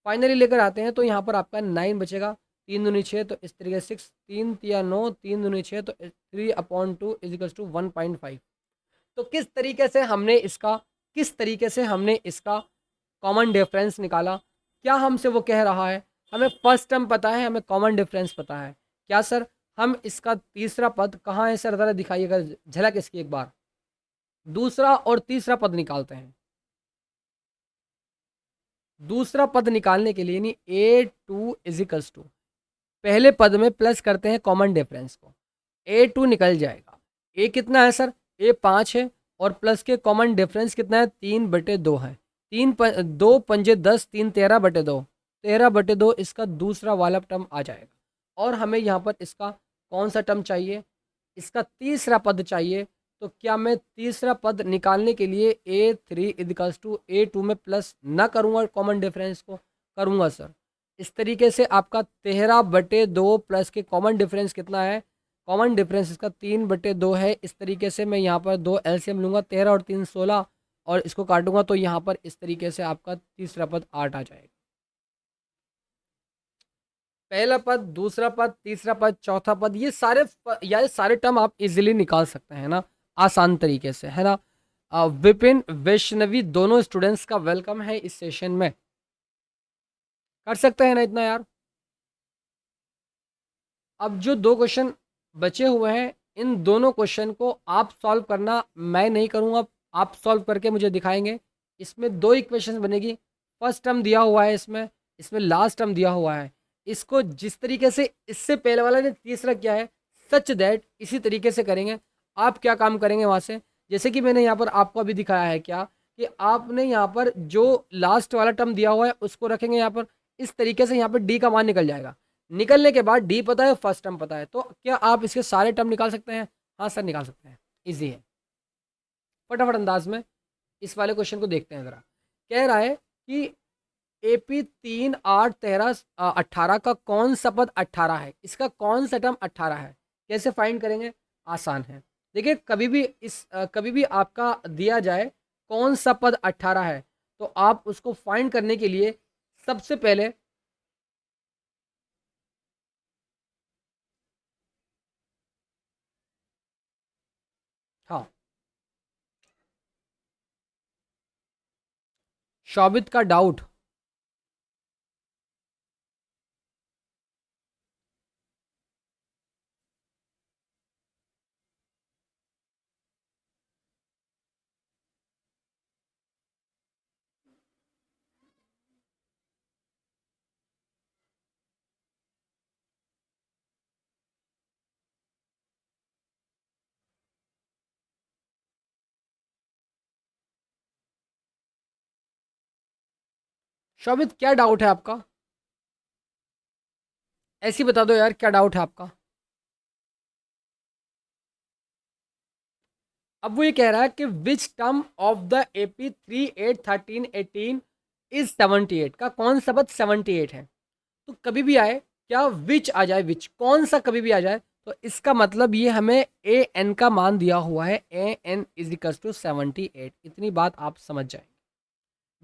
फाइनली लेकर आते हैं तो यहाँ पर आपका 9 बचेगा, 3 दूनी 6, तो इस तरीके से 6 3 या 9, 3 दूनी 6, तो 3/2 इजिकल्स टू 1.5। तो किस तरीके से हमने इसका कॉमन डिफरेंस निकाला? क्या हमसे वो कह रहा है? हमें फर्स्ट टर्म पता है, हमें कॉमन डिफरेंस पता है। क्या सर? हम इसका तीसरा पद कहाँ है सर? ज़रा दिखाइएगा झलक इसकी एक बार। दूसरा और तीसरा पद निकालते हैं। दूसरा पद निकालने के लिए यानी A2 इजिकल्स टू, पहले पद में प्लस करते हैं कॉमन डिफरेंस को, A2 निकल जाएगा। ए कितना है सर? ए 5 है और प्लस के कॉमन डिफरेंस कितना है? 3/2 है। 2 पंजे 10, 3 13/2, 13/2 इसका दूसरा वाला टर्म आ जाएगा। और हमें यहाँ पर इसका कौन सा टर्म चाहिए? इसका तीसरा पद चाहिए। तो क्या मैं तीसरा पद निकालने के लिए A3 = A2 में प्लस ना करूँगा कॉमन डिफरेंस को? करूँगा सर। इस तरीके से आपका 13/2 प्लस के कॉमन डिफरेंस कितना है? कॉमन डिफरेंस इसका 3/2 है। इस तरीके से मैं यहाँ पर 2 एलसीएम लूँगा, 13 और 3 16, और इसको काटूंगा तो यहाँ पर इस तरीके से आपका तीसरा पद 8 आ जाएगा। पहला पद, दूसरा पद, तीसरा पद, चौथा पद, ये सारे टर्म आप इजीली निकाल सकते हैं ना, आसान तरीके से, है ना। विपिन, वैष्णवी दोनों स्टूडेंट्स का वेलकम है इस सेशन में। कर सकते हैं ना इतना यार। अब जो 2 क्वेश्चन बचे हुए हैं, इन दोनों क्वेश्चन को आप सॉल्व करना, मैं नहीं करूँगा, आप सॉल्व करके मुझे दिखाएंगे। इसमें 2 इक्वेशन बनेगी। फर्स्ट टर्म दिया हुआ है इसमें, इसमें लास्ट टर्म दिया हुआ है। इसको जिस तरीके से इससे पहले वाला ने तीसरा किया है, सच दैट इसी तरीके से करेंगे। आप क्या काम करेंगे वहाँ से, जैसे कि मैंने यहाँ पर आपको अभी दिखाया है क्या, कि आपने यहाँ पर जो लास्ट वाला टर्म दिया हुआ है उसको रखेंगे यहाँ पर, इस तरीके से यहाँ पर डी का मान निकल जाएगा। निकलने के बाद डी पता है, फर्स्ट टर्म पता है, तो क्या आप इसके सारे टर्म निकाल सकते हैं? हाँ सर निकाल सकते हैं, इजी है। फटाफट अंदाज में इस वाले क्वेश्चन को देखते हैं ज़रा। कह रहा है कि AP 3 8 13 18 का कौन सा पद 18 है? इसका कौन सा टर्म 18 है? कैसे फाइंड करेंगे? आसान है। देखिए कभी भी आपका दिया जाए कौन सा पद 18 है, तो आप उसको फाइंड करने के लिए सबसे पहले हाँ, शोभित का डाउट। शोभित क्या डाउट है आपका? ऐसी बता दो यार, क्या डाउट है आपका? अब वो ये कह रहा है कि which term of the AP 3 8 13 18 is 78 का कौन सा पद 78 है? तो कभी भी आए, क्या विच आ जाए, विच कौन सा कभी भी आ जाए, तो इसका मतलब ये हमें ए एन का मान दिया हुआ है, AN = 78। इतनी बात आप समझ जाए।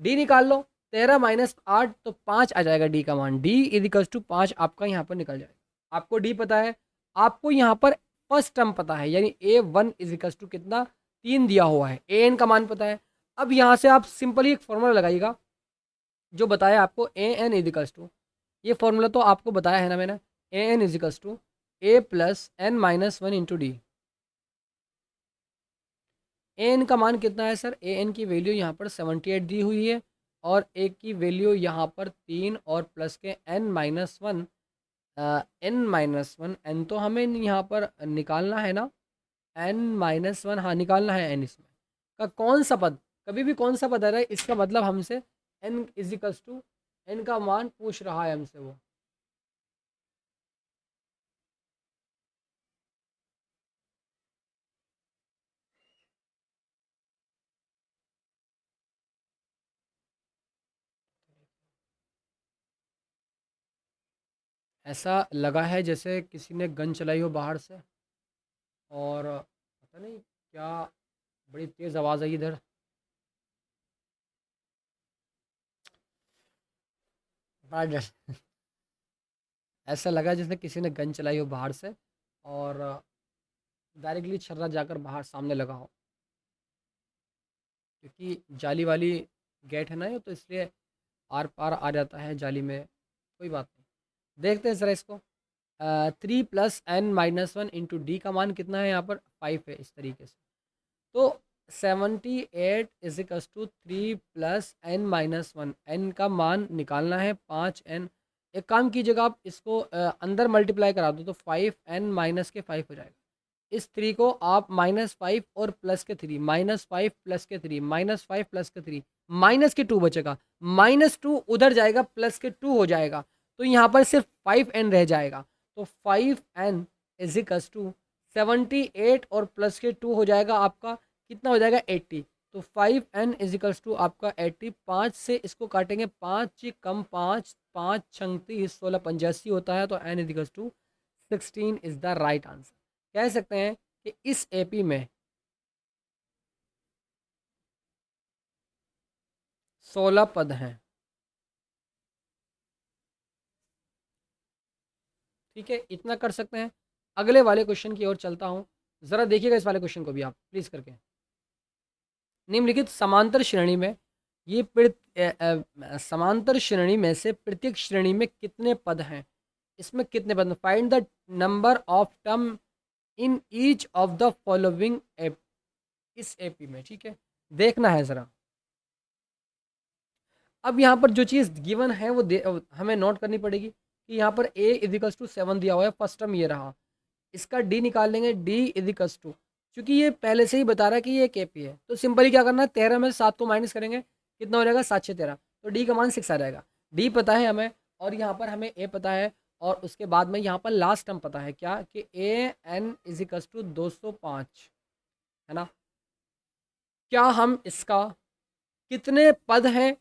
डी निकाल लो, 13 - 8 तो 5 आ जाएगा डी का मान। D = 5 आपका यहाँ पर निकल जाएगा। आपको डी पता है, आपको यहाँ पर फर्स्ट टर्म पता है, यानी A1 = कितना, 3 दिया हुआ है। AN का मान पता है। अब यहाँ से आप सिंपली एक फॉर्मूला लगाइएगा जो बताया आपको, AN = ये फॉर्मूला तो आपको बताया है ना मैंने, AN = A+N-1 × D। एन का मान कितना है सर? एन की वैल्यू यहाँ पर 78 दी हुई है, और ए की वैल्यू यहाँ पर 3 और प्लस के N-1, N-1, N तो हमें यहाँ पर निकालना है ना, N-1, हाँ निकालना है N। इसमें का कौन सा पद, कभी भी कौन सा पद आ रहा है, इसका मतलब हमसे N = N का मान पूछ रहा है हमसे वो। ऐसा लगा है जैसे किसी ने गन चलाई हो बाहर से, और पता नहीं क्या, बड़ी तेज़ आवाज़ आई इधर। बड़ा डर, ऐसा लगा जैसे किसी ने गन चलाई हो बाहर से, और डायरेक्टली छर्रा जाकर बाहर सामने लगा हो, क्योंकि जाली वाली गेट है ना ये, तो इसलिए आर पार आ जाता है जाली में। कोई बात नहीं, देखते हैं ज़रा इसको। 3 + N-1 × D का मान कितना है? यहाँ पर 5 है, इस तरीके से। तो 78 = 3 + N-1, N का मान निकालना है 5N। एक काम कीजिएगा, आप इसको अंदर मल्टीप्लाई करा दो तो 5N - के 5 हो जाएगा। इस 3 को आप -5 और प्लस के 3, -5 प्लस के 3, -5 प्लस के 3, माइनस के 2 बचेगा, -2 उधर जाएगा, प्लस के 2 हो जाएगा, तो यहाँ पर सिर्फ 5n रह जाएगा। तो 5n इज इक्वल्स टू 78 और प्लस के 2 हो जाएगा आपका, कितना हो जाएगा 80। तो 5n इज इक्वल्स टू आपका 80। 5 से इसको काटेंगे, 5 कम 5, 5 छंग 30, 16 85 होता है, तो n is equals to 16 is the right answer. कह सकते हैं कि इस एपी में 16 पद हैं। ठीक है, इतना कर सकते हैं। अगले वाले क्वेश्चन की ओर चलता हूं, जरा देखिएगा इस वाले क्वेश्चन को भी आप प्लीज करके। निम्नलिखित समांतर श्रेणी में ये समांतर श्रेणी में से प्रत्येक श्रेणी में कितने पद हैं, इसमें कितने पद, find the number of term in each of the following app, इस एपी में। ठीक है, देखना है ज़रा। अब यहाँ पर जो चीज़ गिवन है वो हमें नोट करनी पड़ेगी कि यहाँ पर a इजिकल्स टू 7 दिया हुआ है, फर्स्ट टर्म ये रहा। इसका d निकाल लेंगे, d इजिकल्स टू, क्योंकि ये पहले से ही बता रहा है कि ये एक एपी है, तो सिंपली क्या करना है, 13 में 7 को माइनस करेंगे, कितना हो जाएगा 7 6 13, तो d का मान 6 आ जाएगा। d पता है हमें, और यहाँ पर हमें a पता है, और उसके बाद में यहाँ पर लास्ट टर्म पता है क्या, कि an इजिकल्स टू 205 है ना। क्या हम इसका कितने पद हैं,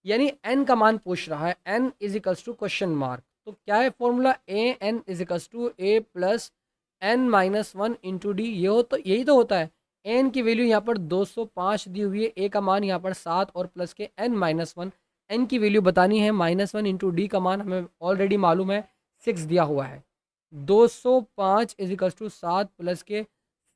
यानी n का मान पूछ रहा है, n is equals to question mark, तो क्या है formula, a n is equals to A plus N minus one into D, ये हो तो यही तो होता है। n की वैल्यू यहाँ पर 205 दी हुई है, a का मान यहाँ पर 7 और प्लस के n माइनस वन, n की वैल्यू बतानी है, -1 इंटू डी का मान हमें ऑलरेडी मालूम है 6 दिया हुआ है। 205 इज इक्वल्स टू 7 प्लस के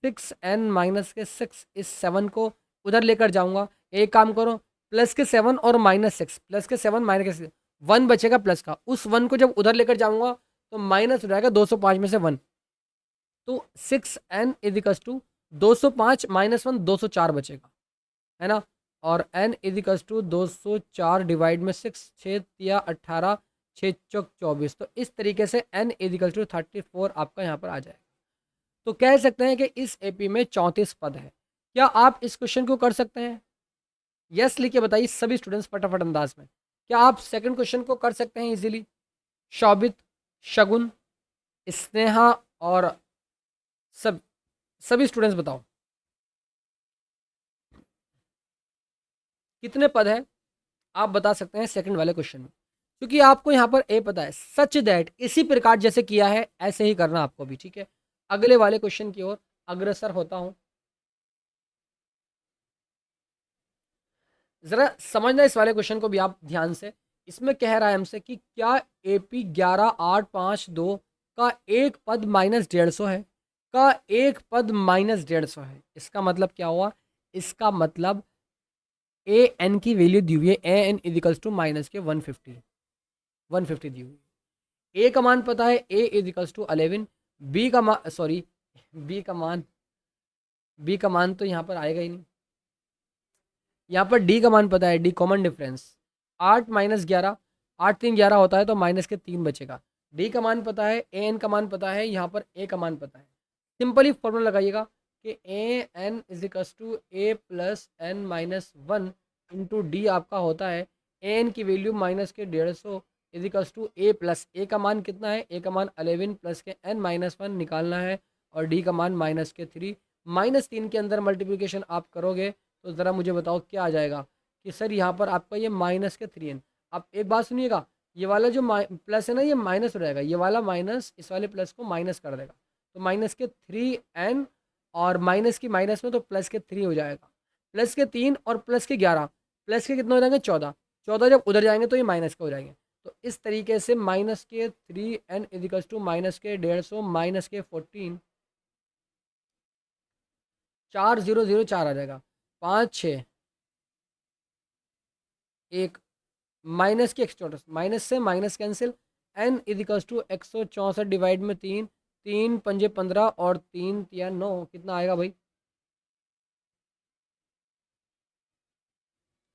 6n माइनस के 6, इस 7 को उधर लेकर जाऊंगा, एक काम करो, प्लस के 7 और -6, प्लस के 7 माइनस के 1 बचेगा प्लस का, उस 1 को जब उधर लेकर जाऊंगा तो माइनस हो जाएगा 205 में से 1, तो 6n इजिकल्स टू 205 -1 204 बचेगा, है ना। और n इजिकल्स टू 204 डिवाइड में 6, 6 या 18, 6 चौक 24, तो इस तरीके से n इजिकल्स टू 34 आपका यहाँ पर आ जाएगा। तो कह सकते हैं कि इस एपी में 34 पद है। क्या आप इस क्वेश्चन को कर सकते हैं? यस लिख के बताइए सभी स्टूडेंट्स फटाफट अंदाज में। क्या आप सेकंड क्वेश्चन को कर सकते हैं इजीली? शोभित, शगुन, स्नेहा और सभी स्टूडेंट्स बताओ कितने पद है, आप बता सकते हैं सेकंड वाले क्वेश्चन में, क्योंकि आपको यहाँ पर ए पता है। सच दैट, इसी प्रकार जैसे किया है ऐसे ही करना आपको भी। ठीक है, अगले वाले क्वेश्चन की ओर अग्रसर होता हूं। जरा समझना इस वाले क्वेश्चन को भी आप ध्यान से। इसमें कह रहा है हमसे कि क्या एपी 11852 का एक पद -150 है, का एक पद -150 है। इसका मतलब क्या हुआ? इसका मतलब ए एन की वैल्यू दी हुई है, a N equals to minus के 150 दी हुई है। ए का मान पता है, ए इजिकल्स टू 11, बी का मान, सॉरी, बी का मान, बी का मान तो यहाँ पर आएगा ही नहीं। यहाँ पर डी का मान पता है, डी कॉमन डिफरेंस, 8 -11, 8 3 11 होता है, तो माइनस के 3 बचेगा। डी का मान पता है, ए एन का मान पता है, यहाँ पर ए का मान पता है। सिंपली फॉर्मूला लगाइएगा कि a N इजिकल्स to A plus N minus one into D आपका होता है ए एन की वैल्यू माइनस के 150 इजिकल्स टू ए प्लस, ए का मान कितना है, ए का मान 11 प्लस के एन माइनस वन निकालना है, और डी का मान माइनस के 3, -3 के अंदर मल्टीप्लिकेशन आप करोगे तो ज़रा मुझे बताओ क्या आ जाएगा, कि सर यहाँ पर आपका ये माइनस के 3n। आप एक बात सुनिएगा, ये वाला जो प्लस है ना, ये माइनस हो जाएगा, ये वाला माइनस इस वाले प्लस को माइनस कर देगा, तो माइनस के 3n, और माइनस की माइनस में तो प्लस के 3 हो जाएगा, प्लस के 3 और प्लस के 11, प्लस के कितने हो जाएंगे 14, 14 जब उधर जाएंगे तो ये माइनस के हो जाएंगे। तो इस तरीके से माइनस के 3n इजिकल्स टू माइनस के 150 माइनस के 14, 4004 आ जाएगा, 5 6 1, माइनस की एक्सट्रोटस, माइनस से minus cancel, n equals to 164 divide में 3, 3 पंजे 15 और 3 या 9, कितना आएगा भाई?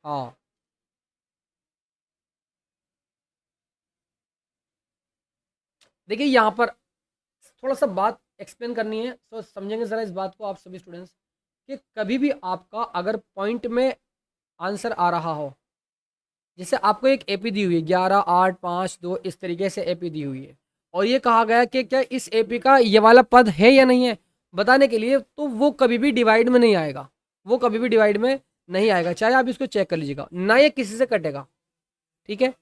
हाँ, देखिए यहाँ पर थोड़ा सा बात एक्सप्लेन करनी है, तो समझेंगे ज़रा इस बात को आप सभी स्टूडेंट्स, कि कभी भी आपका अगर पॉइंट में आंसर आ रहा हो, जैसे आपको एक एपी दी हुई है 11 8 5 2 इस तरीके से एपी दी हुई है, और ये कहा गया कि क्या इस एपी का ये वाला पद है या नहीं है बताने के लिए, तो वो कभी भी डिवाइड में नहीं आएगा, वो कभी भी डिवाइड में नहीं आएगा, चाहे आप इसको चेक कर लीजिएगा ना, ये किसी से कटेगा। ठीक है,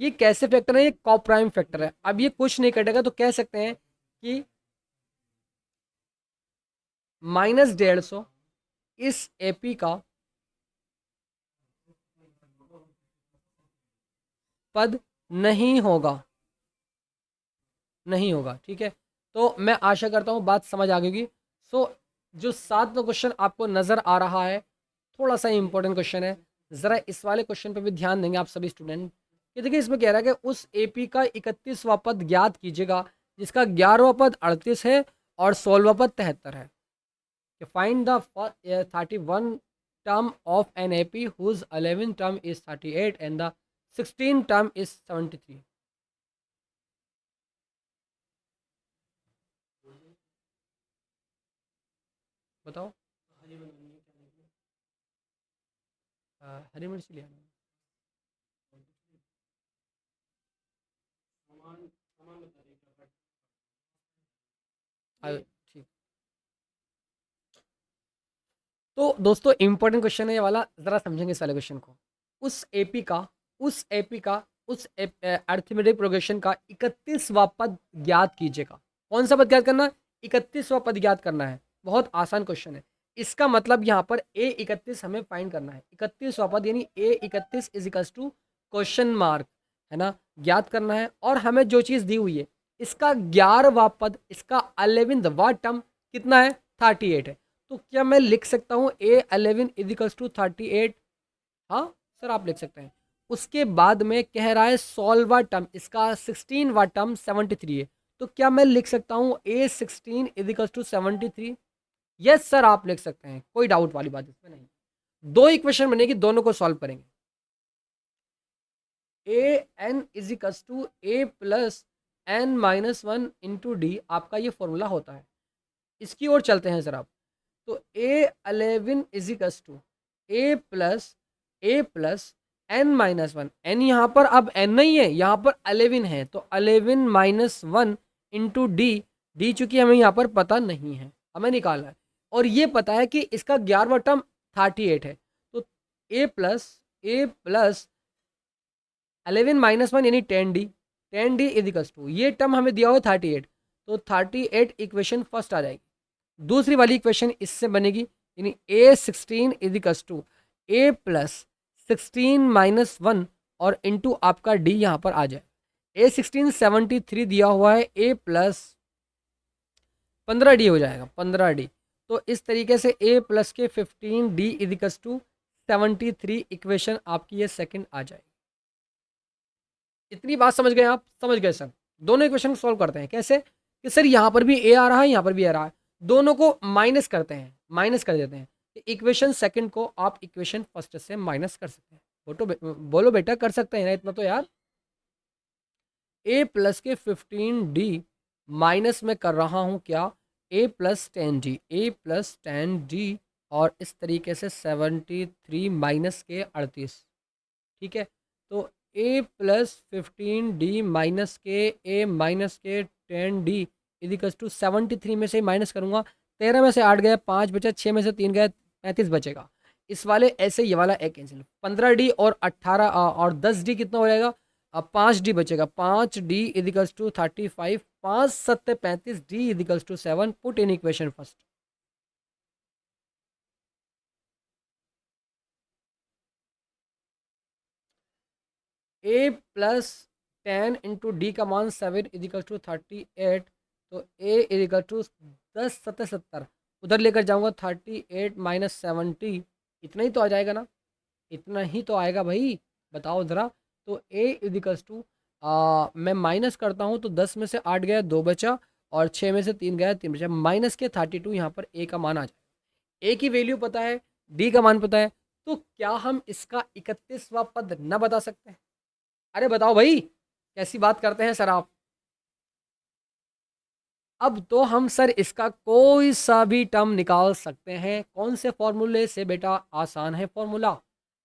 ये कैसे फैक्टर है, ये कॉप प्राइम फैक्टर है। अब ये कुछ नहीं कटेगा तो कह सकते हैं कि -150 इस एपी का पद नहीं होगा, नहीं होगा। ठीक है, तो मैं आशा करता हूँ बात समझ आ गई। सो जो 7वां क्वेश्चन आपको नज़र आ रहा है, थोड़ा सा इंपॉर्टेंट क्वेश्चन है, ज़रा इस वाले क्वेश्चन पे भी ध्यान देंगे आप सभी स्टूडेंट। कि देखिए इसमें कह रहा है कि उस एपी का 31वां पद ज्ञात कीजिएगा जिसका 11वां पद 38 है और 16वां पद 73 है। Find the 31 term of an AP whose 11th term is 38 and the 16th term is 73। बताओ। हरी मिर्च लिया। ठीक, तो दोस्तों इंपॉर्टेंट क्वेश्चन है ये वाला, ज़रा समझेंगे इस वाले क्वेश्चन को। उस एपी का उस एपी का उस अरिथमेटिक प्रोग्रेशन का 31वां पद ज्ञात कीजिएगा। कौन सा पद ज्ञात करना है? 31वां पद ज्ञात करना है। बहुत आसान क्वेश्चन है। इसका मतलब यहाँ पर ए 31 हमें फाइंड करना है। 31वां पद यानी a 31 is equals to question mark, है ना, ज्ञात करना है। और हमें जो चीज़ दी हुई है, इसका 11वां पद, इसका 11वां टर्म कितना है? 38 है। तो क्या मैं लिख सकता हूँ A11 इजिकल्स टू 38? हाँ सर, आप लिख सकते हैं। उसके बाद में कह रहा है 16वां टर्म, इसका 16वां टर्म 73 है। तो क्या मैं लिख सकता हूँ A16 equals to 73? Yes sir, आप लिख सकते हैं, कोई डाउट वाली बात इसमें नहीं। दो इक्वेशन बनेगी, दोनों को सॉल्व करेंगे। A N इजिकल्स to A plus N minus one into D, आपका ये फॉर्मूला होता है। इसकी ओर चलते हैं सर आप। तो A11 equals to A plus N minus one, n यहाँ पर अब एन नहीं है, यहाँ पर 11 है, तो 11 minus one into D. D चूंकि हमें यहाँ पर पता नहीं है, हमें निकालना है। और ये पता है कि इसका 11वां टर्म 38 है। तो ए प्लस 11 - 1 यानी 10D, 10D इजिकल्स टू ये टर्म हमें दिया हुआ है 38, तो 38 इक्वेशन फर्स्ट आ जाएगी। दूसरी वाली इक्वेशन इससे बनेगी, यानी A16 इजिकल्स टू ए प्लस 16 - 1 और इंटू आपका डी यहाँ पर आ जाए। A16 73 दिया हुआ है, ए प्लस 15D हो जाएगा, 15D। तो इस तरीके से A प्लस के 15D इजिकल्स टू 73 इक्वेशन आपकी ये सेकंड आ जाएगी। इतनी बात समझ गए आप? समझ गए सर। दोनों इक्वेशन को सॉल्व करते हैं कैसे, कि सर यहाँ पर भी ए आ रहा है, यहाँ पर भी आ रहा है, दोनों को माइनस करते हैं, माइनस कर देते हैं। इक्वेशन सेकंड को आप इक्वेशन फर्स्ट से माइनस कर सकते हैं। बोलो बेटा, कर सकते हैं ना इतना तो यार। ए प्लस के 15D माइनस में कर रहा हूँ क्या, ए प्लस 10D, ए प्लस 10D, और इस तरीके से 73 माइनस के 38। ठीक है, तो ए प्लस 15D माइनस के ए माइनस के 10D इजिकल्स टू 73 में से माइनस करूंगा, 13 में से 8 गया, 5 बचा, 6 में से 3 गया, 35 बचेगा। इस वाले ऐसे ये वाला एक कैंसिल, 15D और 18 और 10D कितना हो जाएगा? अब 5D बचेगा, 5D equals to 35, 5 7 35, D equals to 7। Put in equation first. A plus 10 into d का मान 7 इजिकल टू 38, तो ए इजिकल टू 10 7 70, उधर लेकर जाऊंगा 38 माइनस 70, इतना ही तो आ जाएगा ना, इतना ही तो आएगा भाई, बताओ ज़रा। तो ए इजिकल्स टू मैं माइनस करता हूँ, तो 10 में से 8 गया, 2 बचा, और 6 में से 3 गया, 3 बचा, माइनस के 32 यहाँ पर ए का मान आ जाए। ए की वैल्यू पता है, डी का मान पता है, तो क्या हम इसका 31वां पद न बता सकते हैं? अरे बताओ भाई, कैसी बात करते हैं सर आप। अब तो हम सर इसका कोई सा भी टर्म निकाल सकते हैं। कौन से फॉर्मूले से बेटा? आसान है फॉर्मूला।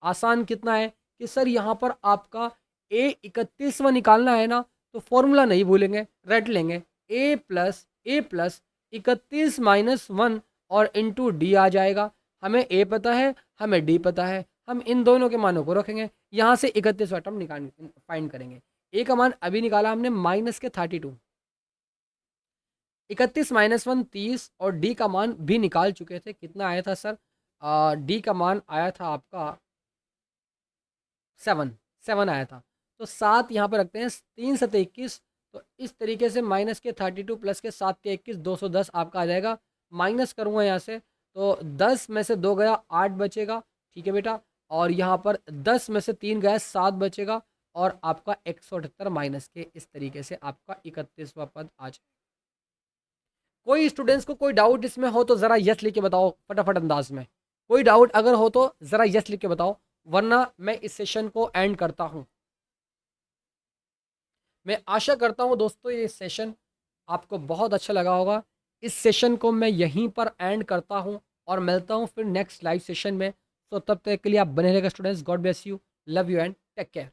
आसान कितना है कि सर यहाँ पर आपका A31वां निकालना है ना, तो फॉर्मूला नहीं भूलेंगे, रट लेंगे। A+A+ 31 - 1 और इंटू डी आ जाएगा। हमें A पता है, हमें D पता है, हम इन दोनों के मानों को रखेंगे, यहाँ से 31वां टर्म निकाल फाइंड करेंगे। A का मान अभी निकाला हमने -32, 31 - 1 30, और डी का मान भी निकाल चुके थे। कितना आया था सर? डी का मान आया था आपका 7 आया था। तो 7 यहाँ पर रखते हैं, 3×7 = 21। तो इस तरीके से -32 प्लस के 7 के 21, 210 आपका आ जाएगा। माइनस करूँगा यहाँ से, तो 10 में से 2 गया, 8 बचेगा। ठीक है बेटा। और यहाँ पर 10 में से 3 गया, 7 बचेगा। और आपका 178 माइनस के, इस तरीके से आपका 31वां पद आ जाएगा। कोई स्टूडेंट्स को कोई डाउट इसमें हो तो ज़रा यस लिख के बताओ फटाफट अंदाज में। कोई डाउट अगर हो तो ज़रा यस लिख के बताओ, वरना मैं इस सेशन को एंड करता हूं। मैं आशा करता हूं दोस्तों ये सेशन आपको बहुत अच्छा लगा होगा। इस सेशन को मैं यहीं पर एंड करता हूं और मिलता हूं फिर नेक्स्ट लाइव सेशन में। तो तब तक के लिए आप बने रहेगा students. God bless you, love you and take care.